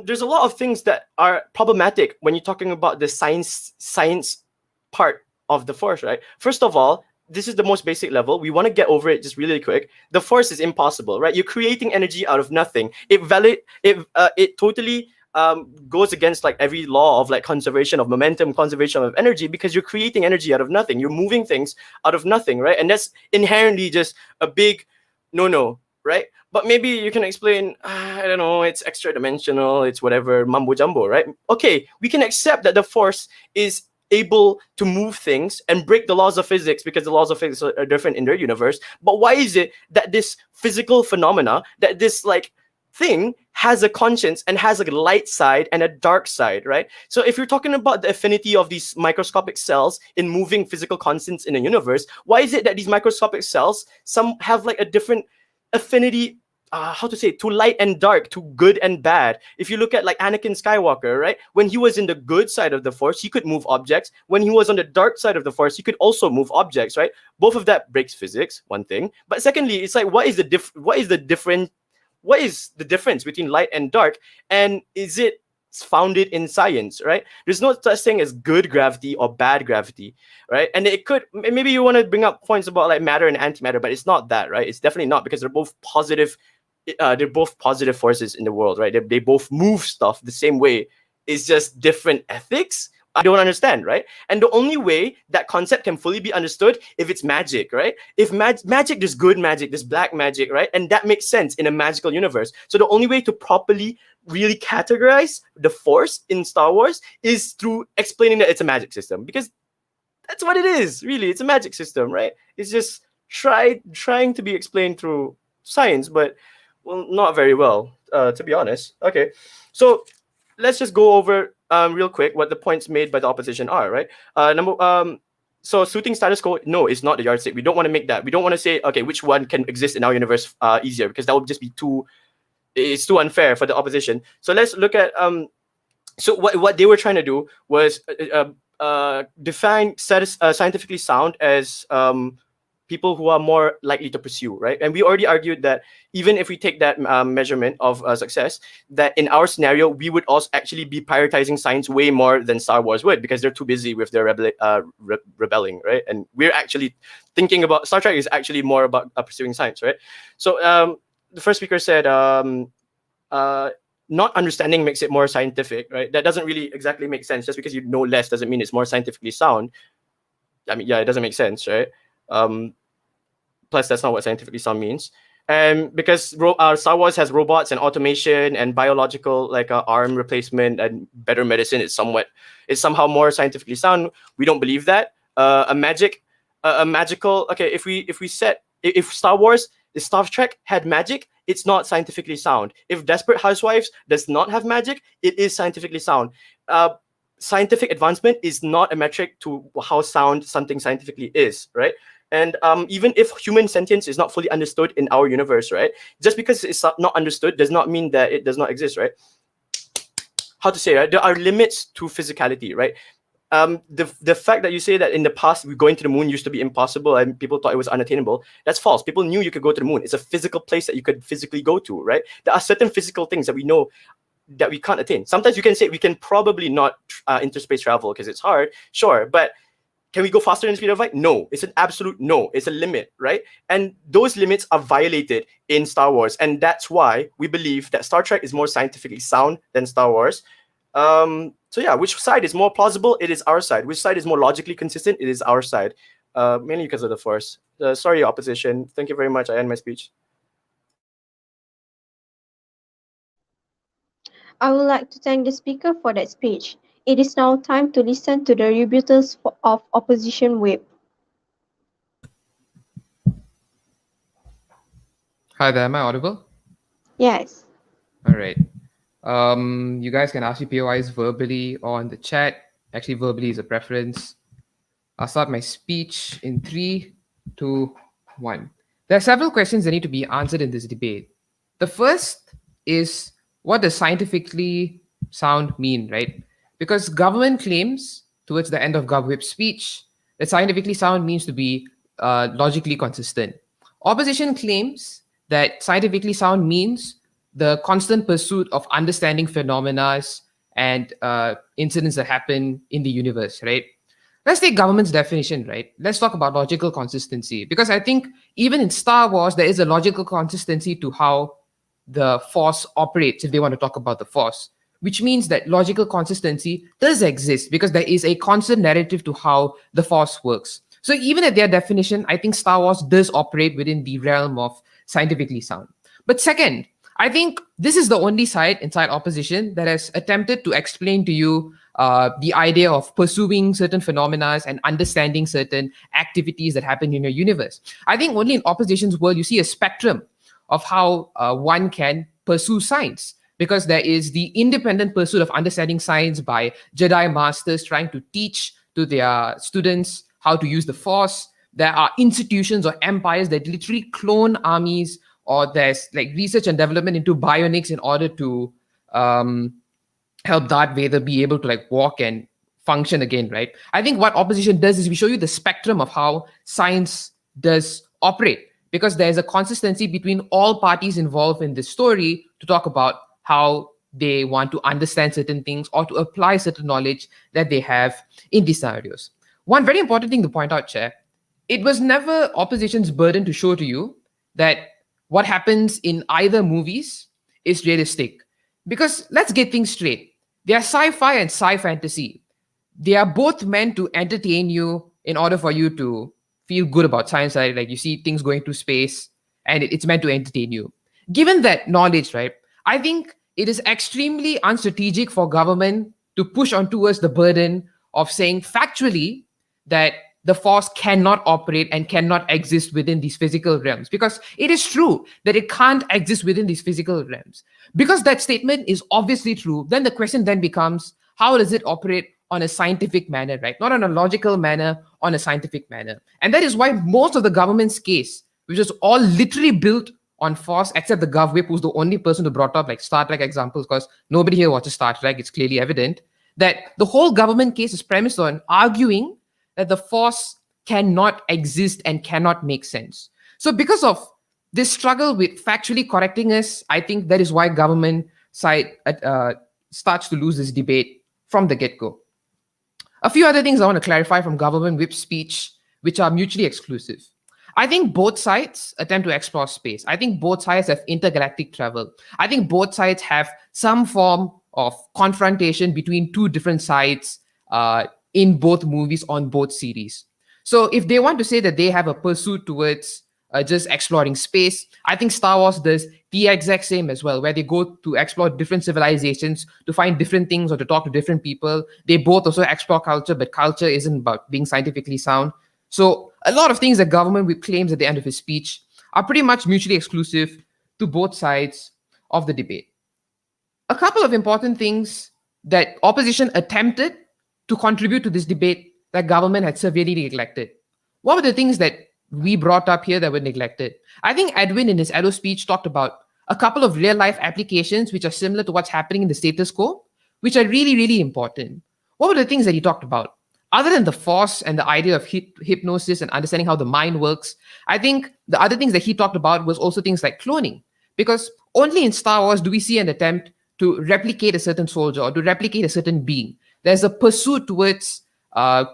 there's a lot of things that are problematic when you're talking about the science part of the force, right? First of all, this is the most basic level. We want to get over it just really quick. The force is impossible, right? You're creating energy out of nothing. It totally goes against like every law of like conservation of momentum, conservation of energy, because you're creating energy out of nothing. You're moving things out of nothing, right? And that's inherently just a big no, right? But maybe you can explain, I don't know, it's extra dimensional, it's whatever, mumbo jumbo, right? Okay, we can accept that the force is able to move things and break the laws of physics because the laws of physics are different in their universe. But why is it that this physical phenomena, that this like thing has a conscience and has a light side and a dark side, right? So if you're talking about the affinity of these microscopic cells in moving physical constants in a universe, why is it that these microscopic cells, some have like a different affinity, to light and dark, to good and bad? If you look at like Anakin Skywalker, right? When he was in the good side of the force, he could move objects. When he was on the dark side of the force, he could also move objects, right? Both of that breaks physics, one thing. But secondly, it's like, what is the difference between light and dark, and is it founded in science, right? There's no such thing as good gravity or bad gravity, right? And it could, maybe you want to bring up points about like matter and antimatter, but it's not that, right? It's definitely not, because they're both positive forces in the world, right? They both move stuff the same way. It's just different ethics. I don't understand, right? And the only way that concept can fully be understood if it's magic, right? If magic, there's good magic, there's black magic, right? And that makes sense in a magical universe. So the only way to properly really categorize the Force in Star Wars is through explaining that it's a magic system, because that's what it is. Really, it's a magic system, right? It's just trying to be explained through science, but well, not very well, to be honest. Okay, so let's just go over real quick what the points made by the opposition are. Right. So suiting status quo, no, it's not the yardstick. We don't want to make that. We don't want to say, okay, which one can exist in our universe easier, because that would just be it's too unfair for the opposition. So let's look at so what they were trying to do was define scientifically sound as people who are more likely to pursue, right? And we already argued that even if we take that measurement of success, that in our scenario, we would also actually be prioritizing science way more than Star Wars would, because they're too busy with their rebelling, right? And we're actually thinking about Star Trek is actually more about pursuing science, right? So the first speaker said, not understanding makes it more scientific, right? That doesn't really exactly make sense. Just because you know less doesn't mean it's more scientifically sound. I mean, yeah, it doesn't make sense, right? Plus, that's not what scientifically sound means. And because Star Wars has robots and automation and biological, like arm replacement and better medicine, it's somehow more scientifically sound. We don't believe that. A magical. Okay, if Star Trek had magic, it's not scientifically sound. If Desperate Housewives does not have magic, it is scientifically sound. Scientific advancement is not a metric to how sound something scientifically is, right? And even if human sentience is not fully understood in our universe, right? Just because it's not understood does not mean that it does not exist, right? How to say, right? There are limits to physicality, right? The fact that you say that in the past going to the moon used to be impossible and people thought it was unattainable, that's false. People knew you could go to the moon. It's a physical place that you could physically go to, right? There are certain physical things that we know that we can't attain. Sometimes you can say we can probably not interspace travel because it's hard, sure, but can we go faster than the speed of light? No, it's an absolute no. It's a limit, right? And those limits are violated in Star Wars, and that's why we believe that Star Trek is more scientifically sound than Star Wars. So yeah, which side is more plausible? It is our side. Which side is more logically consistent? It is our side. Mainly because of the Force. Sorry, opposition. Thank you very much. I end my speech. I would like to thank the speaker for that speech. It is now time to listen to the rebuttals of opposition whip. Hi there, am I audible? Yes. All right. You guys can ask your POIs verbally or in the chat. Actually, verbally is a preference. I'll start my speech in 3, 2, 1. There are several questions that need to be answered in this debate. The first is, what does scientifically sound mean, right? Because government claims towards the end of GovWhip's speech that scientifically sound means to be logically consistent. Opposition claims that scientifically sound means the constant pursuit of understanding phenomena and incidents that happen in the universe, right? Let's take government's definition, right? Let's talk about logical consistency, because I think even in Star Wars, there is a logical consistency to how the Force operates, if they want to talk about the Force, which means that logical consistency does exist because there is a constant narrative to how the Force works. So even at their definition, I think Star Wars does operate within the realm of scientifically sound. But second, I think this is the only side inside opposition that has attempted to explain to you the idea of pursuing certain phenomena and understanding certain activities that happen in your universe. I think only in opposition's world, you see a spectrum of how one can pursue science, because there is the independent pursuit of understanding science by Jedi masters trying to teach to their students how to use the Force. There are institutions or empires that literally clone armies, or there's like research and development into bionics in order to help Darth Vader be able to like walk and function again, right? I think what opposition does is we show you the spectrum of how science does operate, because there's a consistency between all parties involved in this story to talk about how they want to understand certain things or to apply certain knowledge that they have in these scenarios. One very important thing to point out, Chair, it was never opposition's burden to show to you that what happens in either movies is realistic. Because let's get things straight. They are sci-fi and sci-fantasy. They are both meant to entertain you in order for you to feel good about science, right? Like you see things going to space and it's meant to entertain you. Given that knowledge, right, I think it is extremely unstrategic for government to push onto us the burden of saying factually that the force cannot operate and cannot exist within these physical realms, because it is true that it can't exist within these physical realms. Because that statement is obviously true, then the question then becomes, how does it operate on a scientific manner, right? Not on a logical manner, on a scientific manner. And that is why most of the government's case, which was all literally built on force, except the GovWhip, who's the only person who brought up like Star Trek examples, because nobody here watches Star Trek, it's clearly evident, that the whole government case is premised on arguing that the force cannot exist and cannot make sense. So because of this struggle with factually correcting us, I think that is why government side starts to lose this debate from the get-go. A few other things I want to clarify from government whip speech, which are mutually exclusive. I think both sides attempt to explore space. I think both sides have intergalactic travel. I think both sides have some form of confrontation between two different sides in both movies, on both series. So if they want to say that they have a pursuit towards just exploring space, I think Star Wars does the exact same as well, where they go to explore different civilizations, to find different things or to talk to different people. They both also explore culture, but culture isn't about being scientifically sound. So a lot of things that government whip claims at the end of his speech are pretty much mutually exclusive to both sides of the debate. A couple of important things that opposition attempted to contribute to this debate that government had severely neglected. What were the things that we brought up here that were neglected? I think Edwin in his Edo speech talked about a couple of real life applications which are similar to what's happening in the status quo, which are really, really important. What were the things that he talked about? Other than the force and the idea of hypnosis and understanding how the mind works, I think the other things that he talked about was also things like cloning. Because only in Star Wars do we see an attempt to replicate a certain soldier or to replicate a certain being. There's a pursuit towards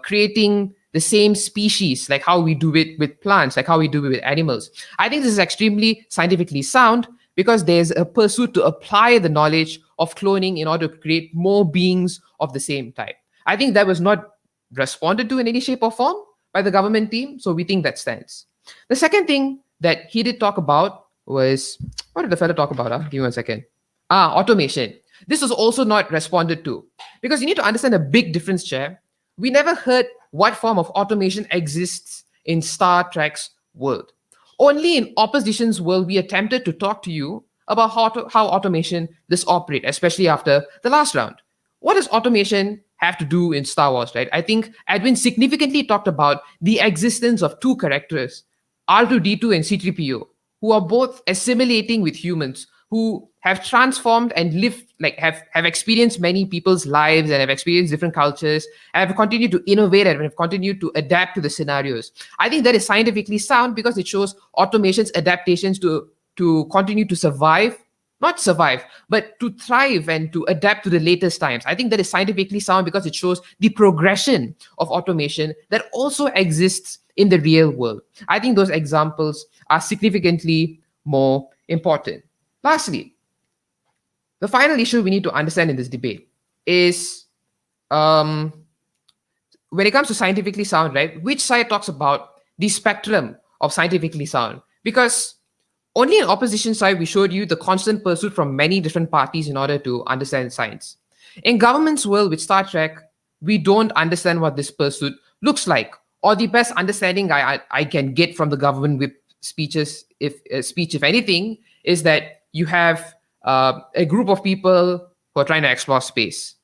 creating the same species, like how we do it with plants, like how we do it with animals. I think this is extremely scientifically sound because there's a pursuit to apply the knowledge of cloning in order to create more beings of the same type. I think that was not responded to in any shape or form by the government team, so we think that stands. The second thing that he did talk about was, what did the fellow talk about? Give me 1 second. Automation. This was also not responded to, because you need to understand a big difference, Chair. We never heard what form of automation exists in Star Trek's world. Only in opposition's world we attempted to talk to you about how automation this operate, especially after the last round. What does automation have to do in Star Wars, right? I think Edwin significantly talked about the existence of two characters, R2-D2 and C-3PO, who are both assimilating with humans, who have transformed and lived, like have experienced many people's lives and have experienced different cultures and have continued to innovate and have continued to adapt to the scenarios. I think that is scientifically sound because it shows automation's adaptations to continue to survive, not survive, but to thrive and to adapt to the latest times. I think that is scientifically sound because it shows the progression of automation that also exists in the real world. I think those examples are significantly more important. Lastly, the final issue we need to understand in this debate is when it comes to scientifically sound, right? Which side talks about the spectrum of scientifically sound? Because only in opposition side, we showed you the constant pursuit from many different parties in order to understand science. In government's world with Star Trek, we don't understand what this pursuit looks like, or the best understanding I can get from the government with speeches, if anything, is that you have a group of people who are trying to explore space.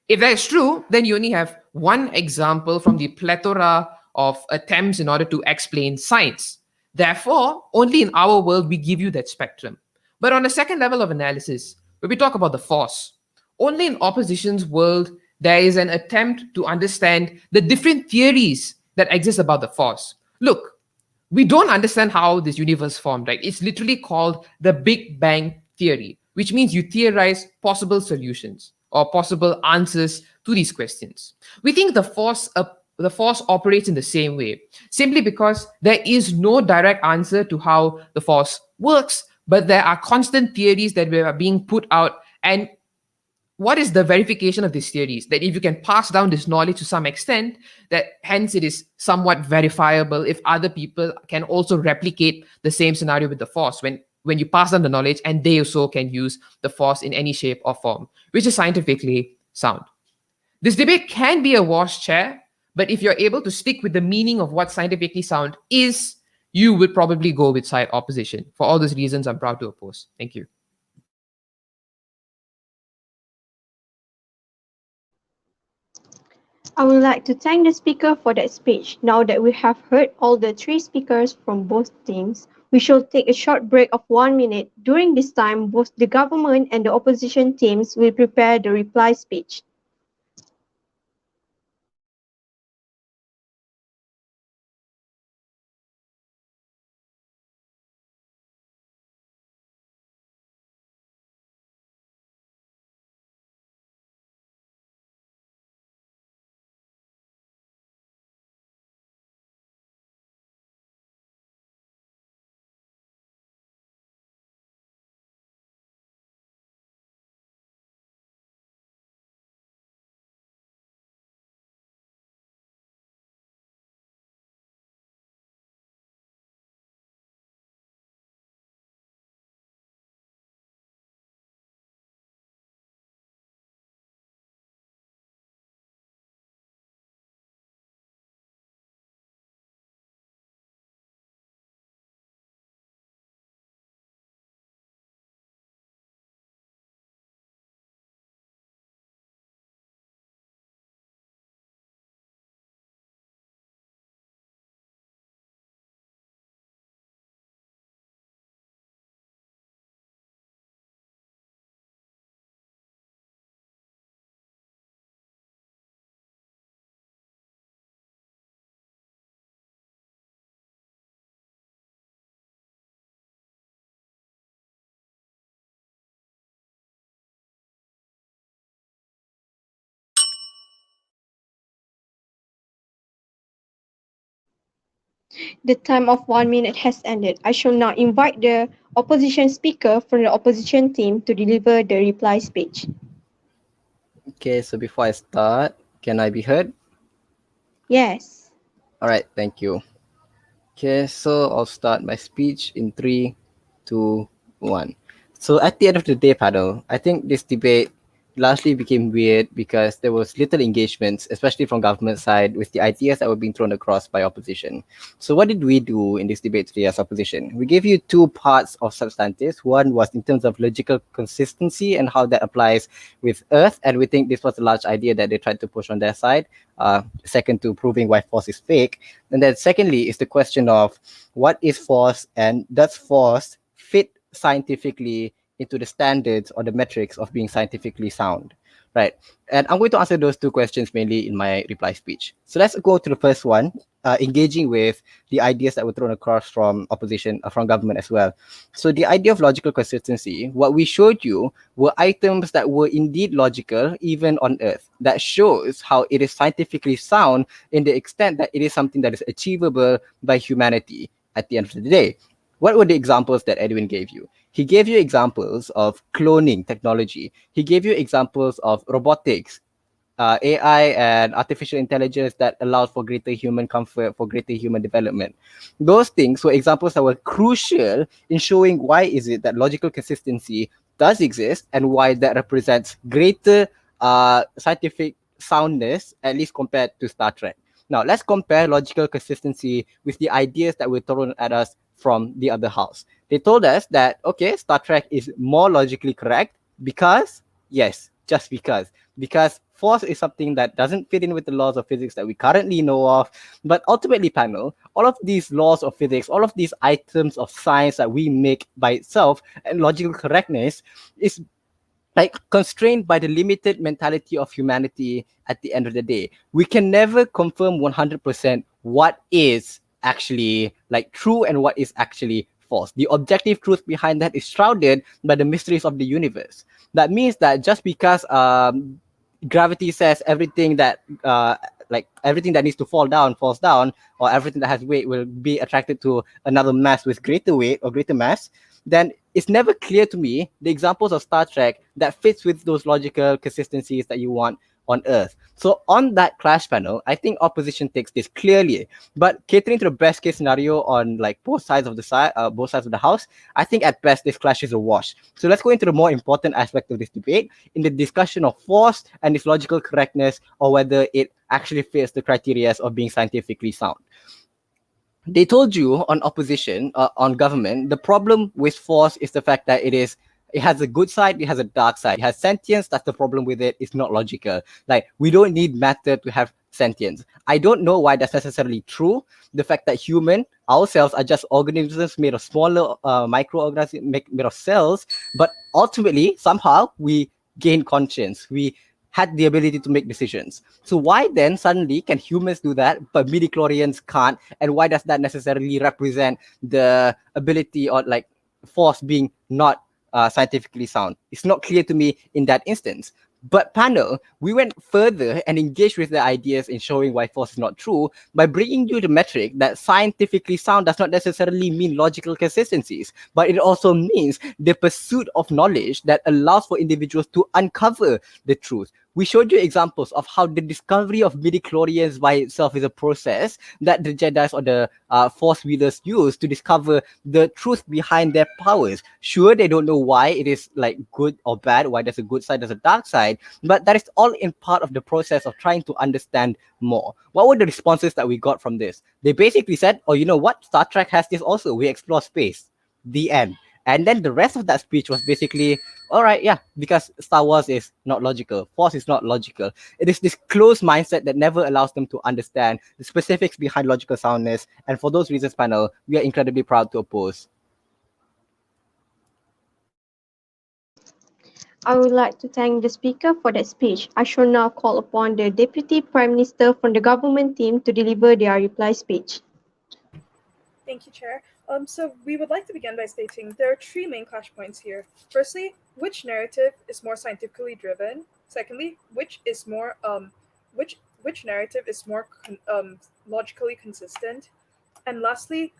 If that is true, then you only have one example from the plethora of attempts in order to explain science. Therefore, only in our world, we give you that spectrum. But on a second level of analysis, where we talk about the force, only in opposition's world, there is an attempt to understand the different theories that exist about the force. Look, we don't understand how this universe formed, right? It's literally called the Big Bang Theory, which means you theorize possible solutions or possible answers to these questions. We think the force operates in the same way, simply because there is no direct answer to how the force works, but there are constant theories that are being put out. And what is the verification of these theories? That if you can pass down this knowledge to some extent, that hence it is somewhat verifiable if other people can also replicate the same scenario with the force. When when you pass on the knowledge, and they also can use the force in any shape or form, which is scientifically sound. This debate can be a wash chair, but if you're able to stick with the meaning of what scientifically sound is, you would probably go with side opposition. For all those reasons, I'm proud to oppose. Thank you. I would like to thank the speaker for that speech. Now that we have heard all the three speakers from both teams, we shall take a short break of 1 minute. During this time, both the government and the opposition teams will prepare the reply speech. The time of 1 minute has ended. I shall now invite the opposition speaker from the opposition team to deliver the reply speech. Okay, so before I start, can I be heard? Yes. All right, thank you. Okay, so I'll start my speech in 3, 2, 1. So at the end of the day, panel, I think this debate largely became weird because there was little engagements, especially from government side, with the ideas that were being thrown across by opposition. So what did we do in this debate today as opposition? We gave you two parts of substantives. One was in terms of logical consistency and how that applies with Earth, and we think this was a large idea that they tried to push on their side. Second, to proving why force is fake. And then secondly is the question of what is force and does force fit scientifically into the standards or the metrics of being scientifically sound, right? And I'm going to answer those two questions mainly in my reply speech. So let's go to the first one, engaging with the ideas that were thrown across from opposition, from government as well. So the idea of logical consistency, what we showed you were items that were indeed logical, even on Earth. That shows how it is scientifically sound in the extent that it is something that is achievable by humanity at the end of the day. What were the examples that Edwin gave you? He gave you examples of cloning technology. He gave you examples of robotics, AI and artificial intelligence that allows for greater human comfort, for greater human development. Those things were examples that were crucial in showing why is it that logical consistency does exist and why that represents greater scientific soundness, at least compared to Star Trek. Now, let's compare logical consistency with the ideas that were thrown at us from the other house. They told us that, okay, Star Trek is more logically correct because, yes, just because force is something that doesn't fit in with the laws of physics that we currently know of. But ultimately, panel, all of these laws of physics, all of these items of science that we make by itself and logical correctness is like constrained by the limited mentality of humanity at the end of the day. We can never confirm 100% what is actually like true and what is actually false. The objective truth behind that is shrouded by the mysteries of the universe. That means that just because gravity says everything that like everything that needs to fall down falls down, or everything that has weight will be attracted to another mass with greater weight or greater mass, then it's never clear to me the examples of Star Trek that fits with those logical consistencies that you want on Earth. So on that clash panel, I think opposition takes this clearly, but catering to the best case scenario on like both sides of the house, I think at best this clash is a wash. So let's go into the more important aspect of this debate in the discussion of force and its logical correctness, or whether it actually fits the criteria of being scientifically sound. They told you on opposition, on government, the problem with force is the fact that it has a good side, it has a dark side. It has sentience, that's the problem with it. It's not logical. Like, we don't need matter to have sentience. I don't know why that's necessarily true. The fact that ourselves are just organisms made of smaller microorganisms made of cells, but ultimately, somehow, we gain conscience. We had the ability to make decisions. So why then suddenly can humans do that, but midichlorians can't? And why does that necessarily represent the ability or like force being not scientifically sound? It's not clear to me in that instance. But panel, we went further and engaged with the ideas in showing why force is not true by bringing you the metric that scientifically sound does not necessarily mean logical consistencies, but it also means the pursuit of knowledge that allows for individuals to uncover the truth. We showed you examples of how the discovery of midichlorians by itself is a process that the Jedi's or the Force wielders use to discover the truth behind their powers. Sure, they don't know why it is like good or bad, why there's a good side, there's a dark side, but that is all in part of the process of trying to understand more. What were the responses that we got from this? They basically said, oh, you know what? Star Trek has this also. We explore space. The end. And then the rest of that speech was basically, all right, yeah, because Star Wars is not logical, Force is not logical. It is this closed mindset that never allows them to understand the specifics behind logical soundness. And for those reasons, panel, we are incredibly proud to oppose. I would like to thank the speaker for that speech. I shall now call upon the Deputy Prime Minister from the government team to deliver their reply speech. Thank you, Chair. So we would like to begin by stating there are three main clash points here. Firstly, which narrative is more scientifically driven? Secondly, which narrative is more logically consistent? And lastly,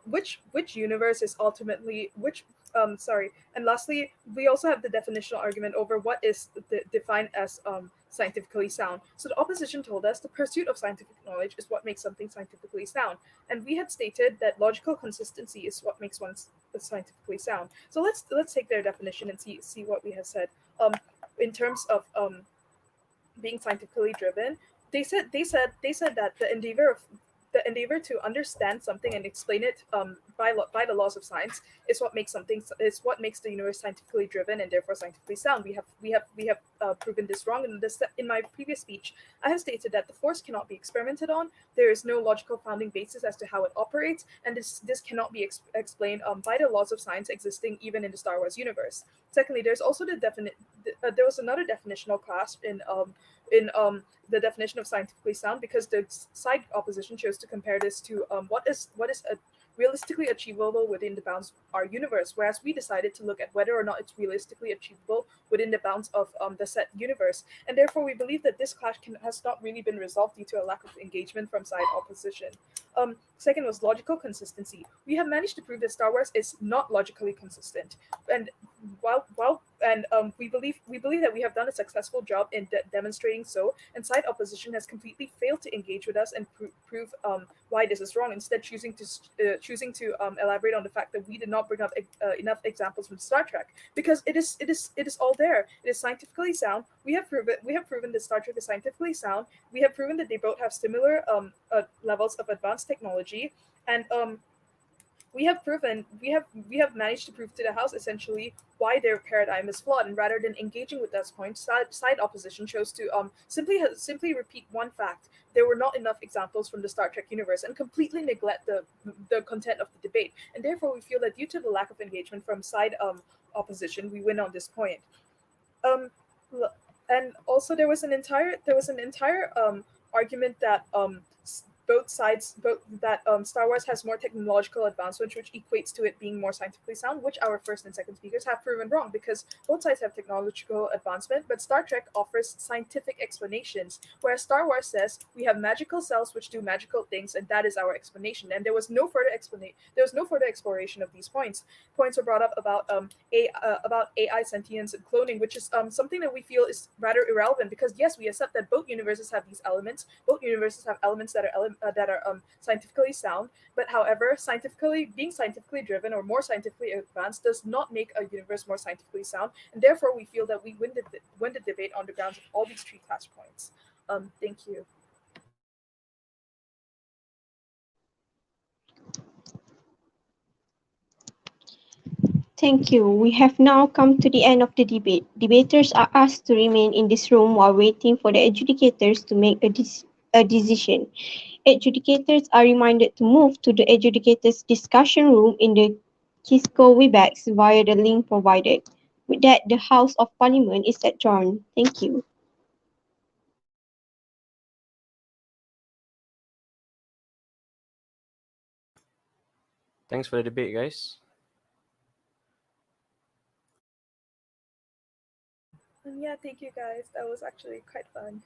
which universe is ultimately which and lastly, we also have the definitional argument over what is defined as scientifically sound. So the opposition told us the pursuit of scientific knowledge is what makes something scientifically sound, and we had stated that logical consistency is what makes one scientifically sound. So let's take their definition and see what we have said. In terms of being scientifically driven, they said that the endeavor to understand something and explain it by the laws of science is what makes the universe scientifically driven and therefore scientifically sound. We have proven this wrong. In my previous speech, I have stated that the force cannot be experimented on. There is no logical founding basis as to how it operates, and this cannot be explained by the laws of science existing even in the Star Wars universe. Secondly, there's also there was another definitional class in the definition of scientifically sound, because the side opposition chose to compare this to what is realistically achievable within the bounds of our universe, whereas we decided to look at whether or not it's realistically achievable within the bounds of the set universe. And therefore, we believe that this clash has not really been resolved due to a lack of engagement from side opposition. Second was logical consistency. We have managed to prove that Star Wars is not logically consistent, and we believe that we have done a successful job in demonstrating so. And side opposition has completely failed to engage with us and prove why this is wrong. Instead, choosing to elaborate on the fact that we did not bring up enough examples from Star Trek, because it is all there. It is scientifically sound. We have proven that Star Trek is scientifically sound. We have proven that they both have similar levels of advanced technology, and we have managed to prove to the House essentially why their paradigm is flawed. And rather than engaging with those points, side opposition chose to simply repeat one fact: there were not enough examples from the Star Trek universe, and completely neglect the content of the debate. And therefore, we feel that due to the lack of engagement from side opposition, we win on this point. And also there was an entire argument that Star Wars has more technological advancements, which equates to it being more scientifically sound, which our first and second speakers have proven wrong because both sides have technological advancement, but Star Trek offers scientific explanations, whereas Star Wars says we have magical cells which do magical things, and that is our explanation. And there was no further explanation. There was no further exploration of these points. Points were brought up about AI sentience and cloning, which is something that we feel is rather irrelevant because yes, we accept that both universes have these elements. Both universes have elements that are scientifically sound. But however, being scientifically driven or more scientifically advanced does not make a universe more scientifically sound, and therefore we feel that we win the debate on the grounds of all these three class points. Thank you. Thank you. We have now come to the end of the debate. Debaters are asked to remain in this room while waiting for the adjudicators to make a decision. Adjudicators are reminded to move to the adjudicators discussion room in the Kisco Webex via the link provided. With that, the House of Parliament is adjourned. Thank you. Thanks for the debate, guys. Yeah, thank you guys. That was actually quite fun.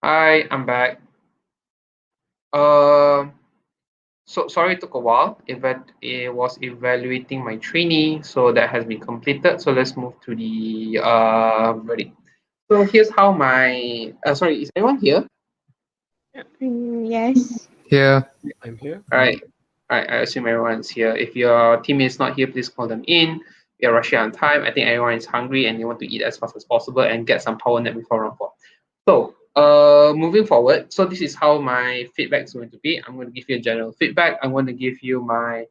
Hi, I'm back. Um, so sorry it took a while. It was evaluating my training, so that has been completed. So let's move to the verdict. So here's how my sorry, is anyone here? Yes. Here. I'm here. All right. All right. I assume everyone's here. If your teammate is not here, please call them in. We are rushing on time. I think everyone is hungry and they want to eat as fast as possible and get some power nap before round 4. So, moving forward, so this is how my feedback is going to be. I'm going to give you a general feedback. I'm going to give you my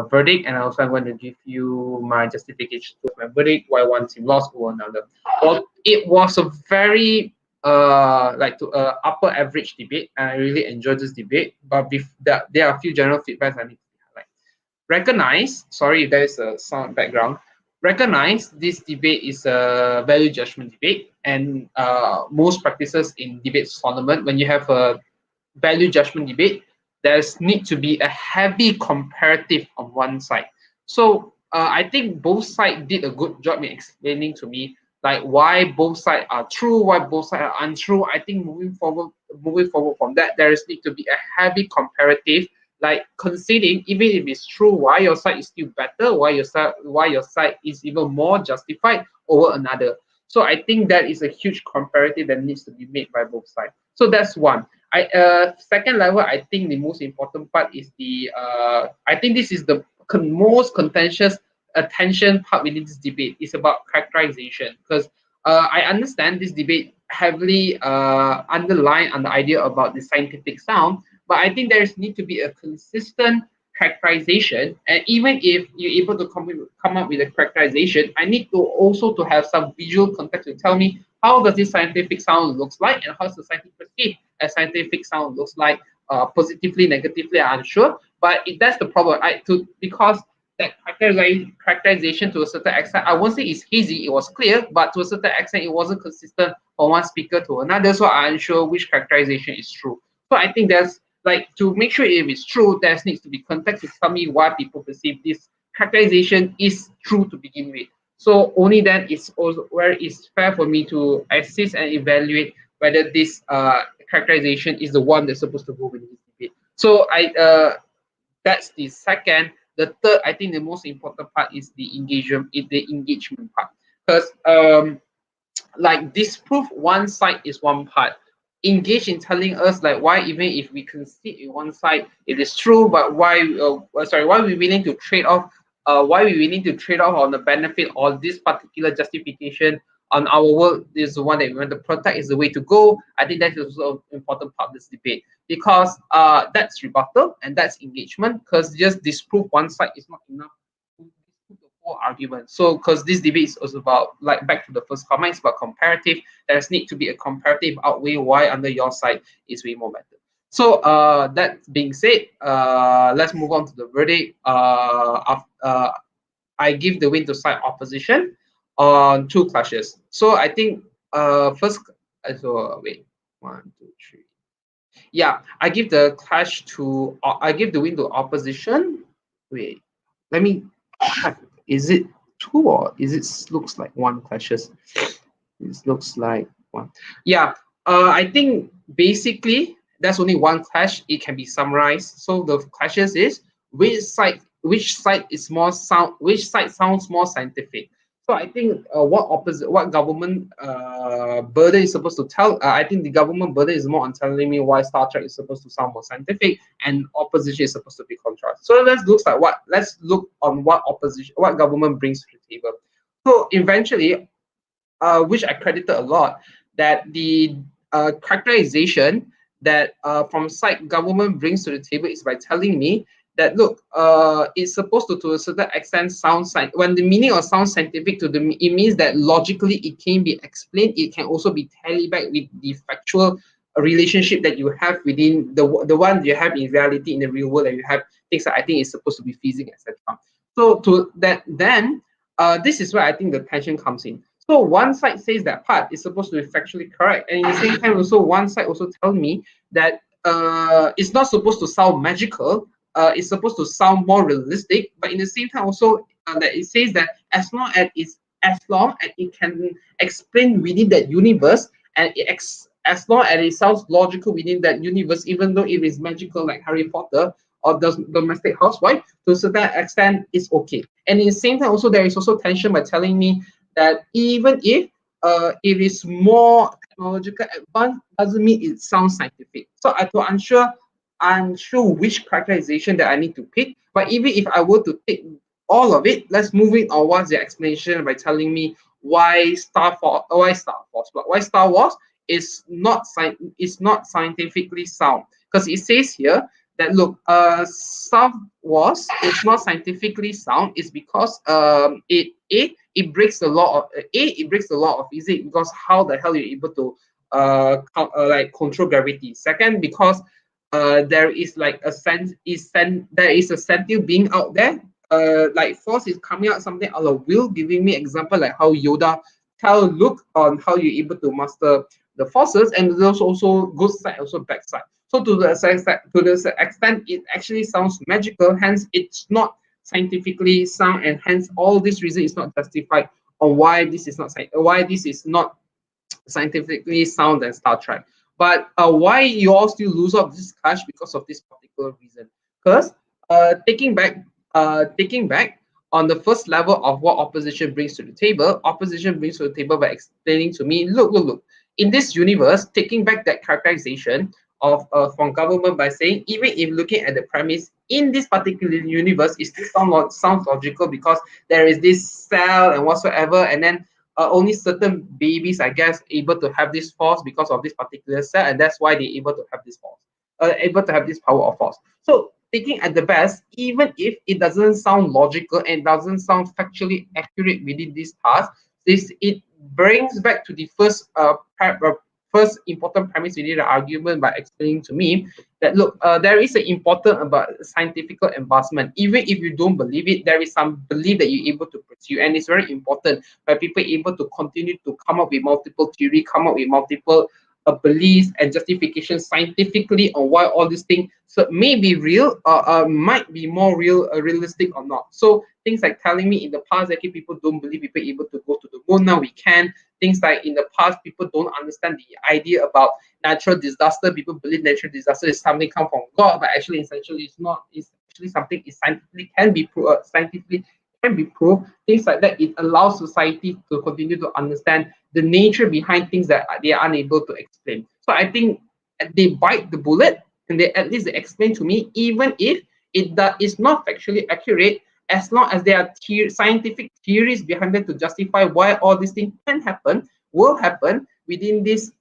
verdict, and also I'm going to give you my justification to my verdict, why one team lost over another. Well, it was a very like to upper average debate, and I really enjoyed this debate. But that, there are a few general feedbacks I need to highlight. Recognize, sorry if there is a sound background. Recognize this debate is a value judgment debate, and most practices in debates tournament, when you have a value judgment debate, there's need to be a heavy comparative on one side. So I think both sides did a good job in explaining to me like why both sides are true, why both sides are untrue. I think moving forward from that, there is need to be a heavy comparative, like conceding even if it's true, why your side is still better, why your side is even more justified over another. So I think that is a huge comparative that needs to be made by both sides. So that's one. Second level, I think the most important part is the I think this is the most contentious attention part within this debate is about characterization, because I understand this debate heavily underlined on the idea about the scientific sound, but I think there is need to be a consistent characterization, and even if you're able to come up with a characterization, I need to also to have some visual context to tell me how does this scientific sound looks like and how does the scientific perceive a scientific sound looks like, positively, negatively, I'm unsure. But that's the problem. Because that characterization to a certain extent, I won't say it's hazy, it was clear, but to a certain extent, it wasn't consistent from one speaker to another. So I'm unsure which characterization is true. So I think there's like to make sure if it's true, there needs to be context to tell me why people perceive this characterization is true to begin with. So only then it's also where it's fair for me to assess and evaluate whether this characterization is the one that's supposed to go with this debate. So that's the second. The third, I think the most important part is the engagement part. Because like disprove one side is one part. Engage in telling us like why even if we concede in one side it is true, but why we willing to trade off why we willing to trade off on the benefit of this particular justification on our world is the one that we want to protect is the way to go. I think that is also an important part of this debate because that's rebuttal and that's engagement, because just disprove one side is not enough to disprove the whole argument. So because this debate is also about, like back to the first comment, it's about comparative. There's need to be a comparative outweigh why under your side is way more better. So that being said, let's move on to the verdict. I give the win to side opposition on 2 clashes. So I think first, so wait, 1, 2, 3. Yeah, I give the I give the win to opposition. Wait, let me. Is it 2 or is it looks like 1 clashes? It looks like 1. Yeah, I think basically there's only 1 clash. It can be summarized. So the clashes is which side is more sound, which side sounds more scientific. So I think what government burden is supposed to tell. I think the government burden is more on telling me why Star Trek is supposed to sound more scientific, and opposition is supposed to be contrast. So let's look on what government brings to the table. So eventually, which I credited a lot, that the characterization that from side government brings to the table is by telling me that look, it's supposed to a certain extent sound when the meaning of sound scientific to it means that logically it can be explained. It can also be tallied back with the factual relationship that you have within the one you have in reality in the real world, that you have things that I think is supposed to be physics, etc. So to that then, this is where I think the tension comes in. So one side says that part is supposed to be factually correct, and in the same time, also one side also tells me that it's not supposed to sound magical. It's supposed to sound more realistic, but in the same time, also that it says that as long as it can explain within that universe, and as long as it sounds logical within that universe, even though it is magical like Harry Potter or the domestic housewife, to a certain extent, it's okay. And in the same time, also there is also tension by telling me that even if it is more technological advanced, doesn't mean it sounds scientific. So I feel unsure which characterization that I need to pick. But even if I were to take all of it, let's move in on what's the explanation by telling me why Star Wars is not scientifically sound. Because it says here that look, Star Wars is not scientifically sound is because it breaks the law of physics, because how the hell you're able to like control gravity. Second, because there is like there is a sentient being out there. Like force is coming out something out of will, giving me example like how Yoda tell Luke on how you're able to master the forces, and there's also good side, also bad side. So to the extent it actually sounds magical, hence it's not scientifically sound, and hence all this reason is not justified on why this is not scientifically sound than Star Trek. But why you all still lose out this clash because of this particular reason? Because taking back on the first level of what opposition brings to the table, opposition brings to the table by explaining to me, look, in this universe, taking back that characterization of from government by saying, even if looking at the premise in this particular universe, it still sounds logical because there is this cell and whatsoever, and then only certain babies, I guess, able to have this force because of this particular cell, and that's why they're able to have this force, able to have this power of force. So taking at the best, even if it doesn't sound logical and doesn't sound factually accurate within this task, it brings back to the first first important premise within the argument by explaining to me that look, there is an important about scientific advancement. Even if you don't believe it, there is some belief that you're able to pursue, and it's very important by people able to continue to come up with multiple theory, come up with multiple beliefs and justifications scientifically on why all these things may be real or might be more realistic or not. So things like telling me in the past that people don't believe people able to go to the moon, now we can. Things like in the past people don't understand the idea about natural disaster. People believe natural disaster is something come from God, but actually essentially it's not. It's actually something is scientifically can be proved. Things like that, it allows society to continue to understand the nature behind things that they are unable to explain. So I think they bite the bullet, and they at least they explain to me, even if is not factually accurate, as long as there are scientific theories behind it to justify why all these things will happen within this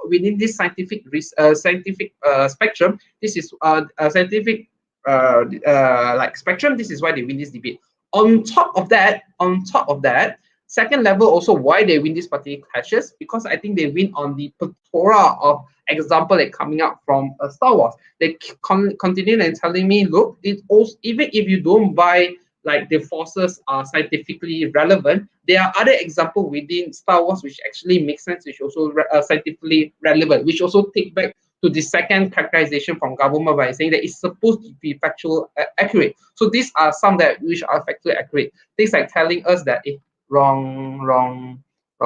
within this scientific spectrum. This is a scientific like spectrum. This is why they win this debate. On top of that, second level also why they win these particular clashes, because I think they win on the plethora of example like coming out from Star Wars. They continue and telling me, look, it also, even if you don't buy like the forces are scientifically relevant, there are other examples within Star Wars which actually make sense, which also scientifically relevant, which also take back to the second characterization from government by saying that it's supposed to be factual accurate. So these are some that which are factually accurate. Things like telling us that wrong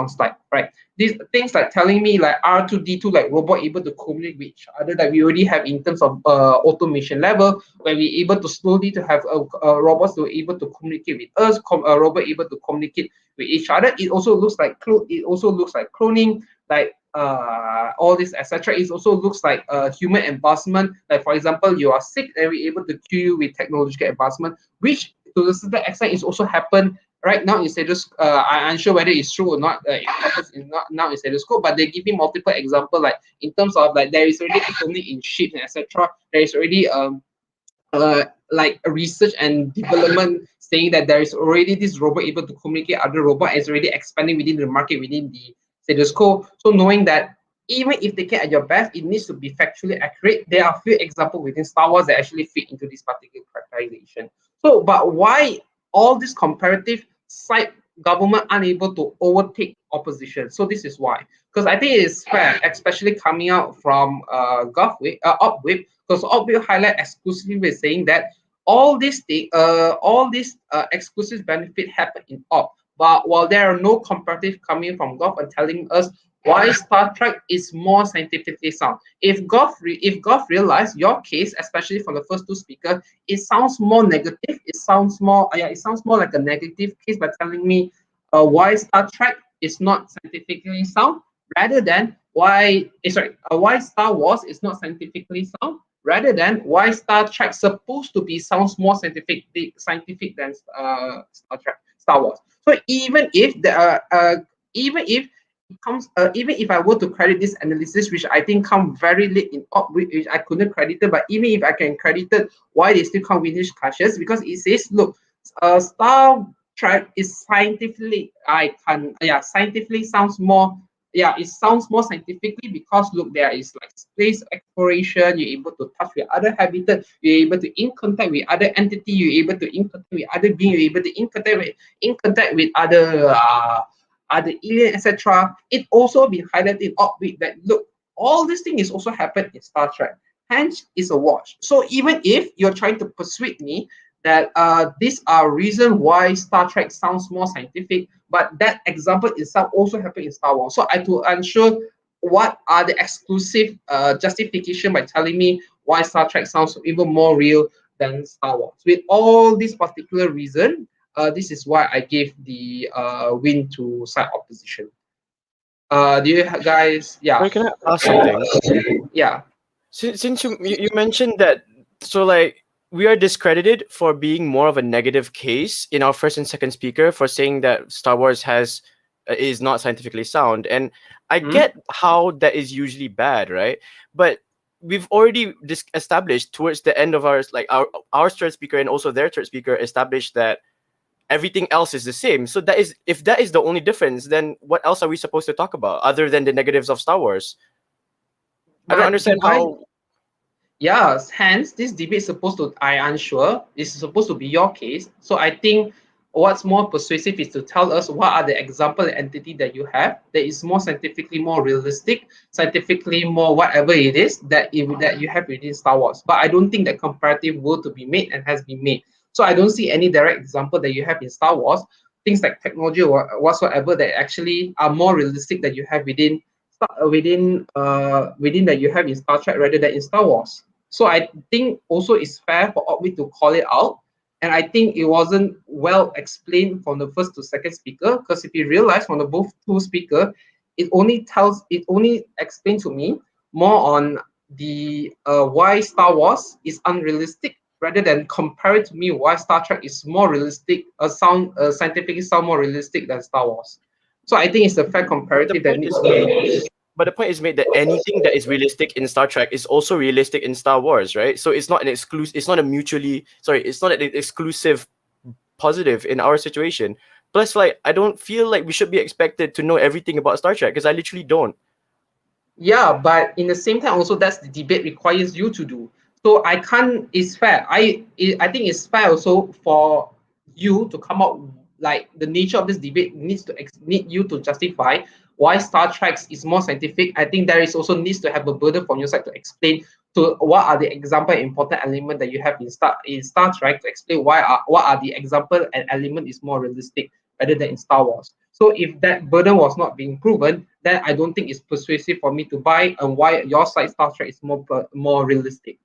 slide, right? These things like telling me like R2D2 like robot able to communicate with each other that we already have in terms of automation level, where we able to slowly to have robots to able to communicate with us, a robot able to communicate with each other. It also looks like cloning, like all this etc. It also looks like human advancement. Like for example, you are sick and we're able to cure you with technological advancement, which to a certain extent is also happened right now in status. I'm unsure whether it's true or not. It happens not now in status quo, but they give me multiple examples. Like in terms of like there is already cloning in ships and etc. There is already like a research and development saying that there is already this robot able to communicate other robot and is already expanding within the market within the status quo. So knowing that even if they can at your best, it needs to be factually accurate. There are a few examples within Star Wars that actually fit into this particular characterization. So, but why all this comparative side government unable to overtake opposition? So this is why, because I think it is fair, especially coming out from Upwip, because Upwip highlight exclusively with saying that all these exclusive benefit happen in Op. But while there are no comparative coming from Gov and telling us why Star Trek is more scientifically sound. If Goff realized your case, especially from the first two speakers, it sounds more negative. It sounds more it sounds more like a negative case by telling me why Star Trek is not scientifically sound, rather than why Star Wars is not scientifically sound, rather than why Star Trek supposed to be sounds more scientific than Star Wars. So even if comes even if I were to credit this analysis, which I think come very late in which I couldn't credit it, but even if I can credit it, why they still can't win these clashes, because it says, look, Star Trek is scientifically scientifically sounds more, it sounds more scientifically, because look, there is like space exploration, you're able to touch with other habitat, you're able to in contact with other entity, you're able to in contact with other being, you're able to in contact with other alien, etc. It also been highlighted in Orbit that look, all this thing is also happened in Star Trek. Hence, is a watch. So even if you're trying to persuade me that these are reason why Star Trek sounds more scientific, but that example itself also happened in Star Wars. So I to ensure what are the exclusive justification by telling me why Star Trek sounds even more real than Star Wars. With all these particular reason, this is why I gave the win to side opposition. Do you guys? Yeah. Sorry, can I ask something? Yeah. Since you mentioned that, so like we are discredited for being more of a negative case in our first and second speaker for saying that Star Wars is not scientifically sound, and I get how that is usually bad, right? But we've already established towards the end of our third speaker and also their third speaker established that everything else is the same. So if that is the only difference, then what else are we supposed to talk about other than the negatives of Star Wars? I don't understand how. Yes, hence this debate is supposed to, unsure, this is supposed to be your case. So I think what's more persuasive is to tell us what are the example entity that you have that is more scientifically more realistic, scientifically more whatever it is that you have within Star Wars. But I don't think that comparative were to be made and has been made. So I don't see any direct example that you have in Star Wars, things like technology or whatsoever that actually are more realistic that you have within that you have in Star Trek rather than in Star Wars. So I think also it's fair for Orbit to call it out. And I think it wasn't well explained from the first to second speaker, because if you realize from the both two speaker, it only explains to me more on the why Star Wars is unrealistic rather than compare it to me why Star Trek is more realistic, scientifically sound more realistic than Star Wars. So I think it's a fair comparative that needs to be. But the point is made that anything that is realistic in Star Trek is also realistic in Star Wars, right? So it's not an exclusive. It's not an exclusive positive in our situation. Plus, like, I don't feel like we should be expected to know everything about Star Trek because I literally don't. Yeah, but in the same time, also that's the debate requires you to do. So I can't. It's fair. I think it's fair also for you to come out, like the nature of this debate need you to justify why Star Trek is more scientific. I think there is also needs to have a burden from your side to explain to what are the example important element that you have in Star Trek to explain what are the example and element is more realistic rather than in Star Wars. So if that burden was not being proven, then I don't think it's persuasive for me to buy and why your side Star Trek is more realistic.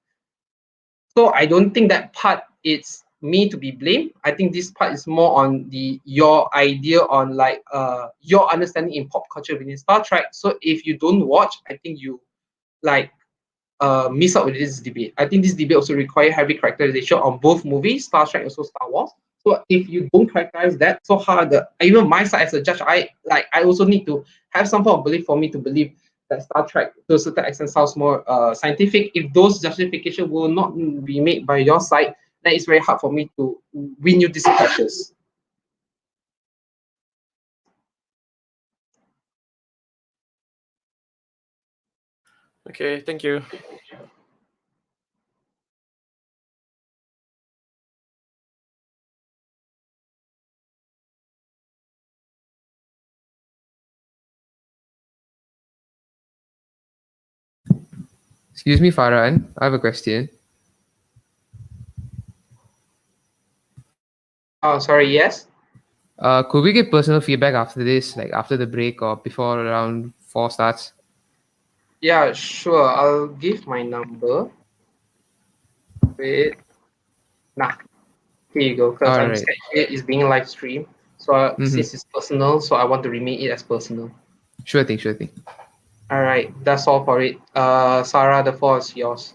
So I don't think that part is me to be blamed. I think this part is more on your idea on like your understanding in pop culture within Star Trek. So if you don't watch, I think you like miss out with this debate. I think this debate also require heavy characterization on both movies, Star Trek also Star Wars. So if you don't characterize that, so hard, even my side as a judge, I also need to have some form of belief for me to believe that Star Trek to a certain extent sounds more scientific. If those justifications will not be made by your side, then it's very hard for me to win you these clashes. Okay, thank you. Excuse me, Farhan. I have a question. Oh, sorry. Yes. Could we get personal feedback after this, like after the break or before around 4 starts. Yeah, sure. I'll give my number. Wait. Nah, here you go. Because I'm Alright. scared it is being live streamed. So since it's personal, so I want to remain it as personal. Sure thing, sure thing. All right, that's all for it. Sarah, the floor is yours.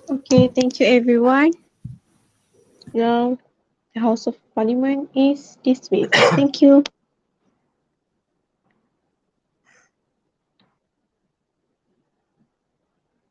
Okay, thank you everyone. Now, the House of Parliament is dismissed. Thank you.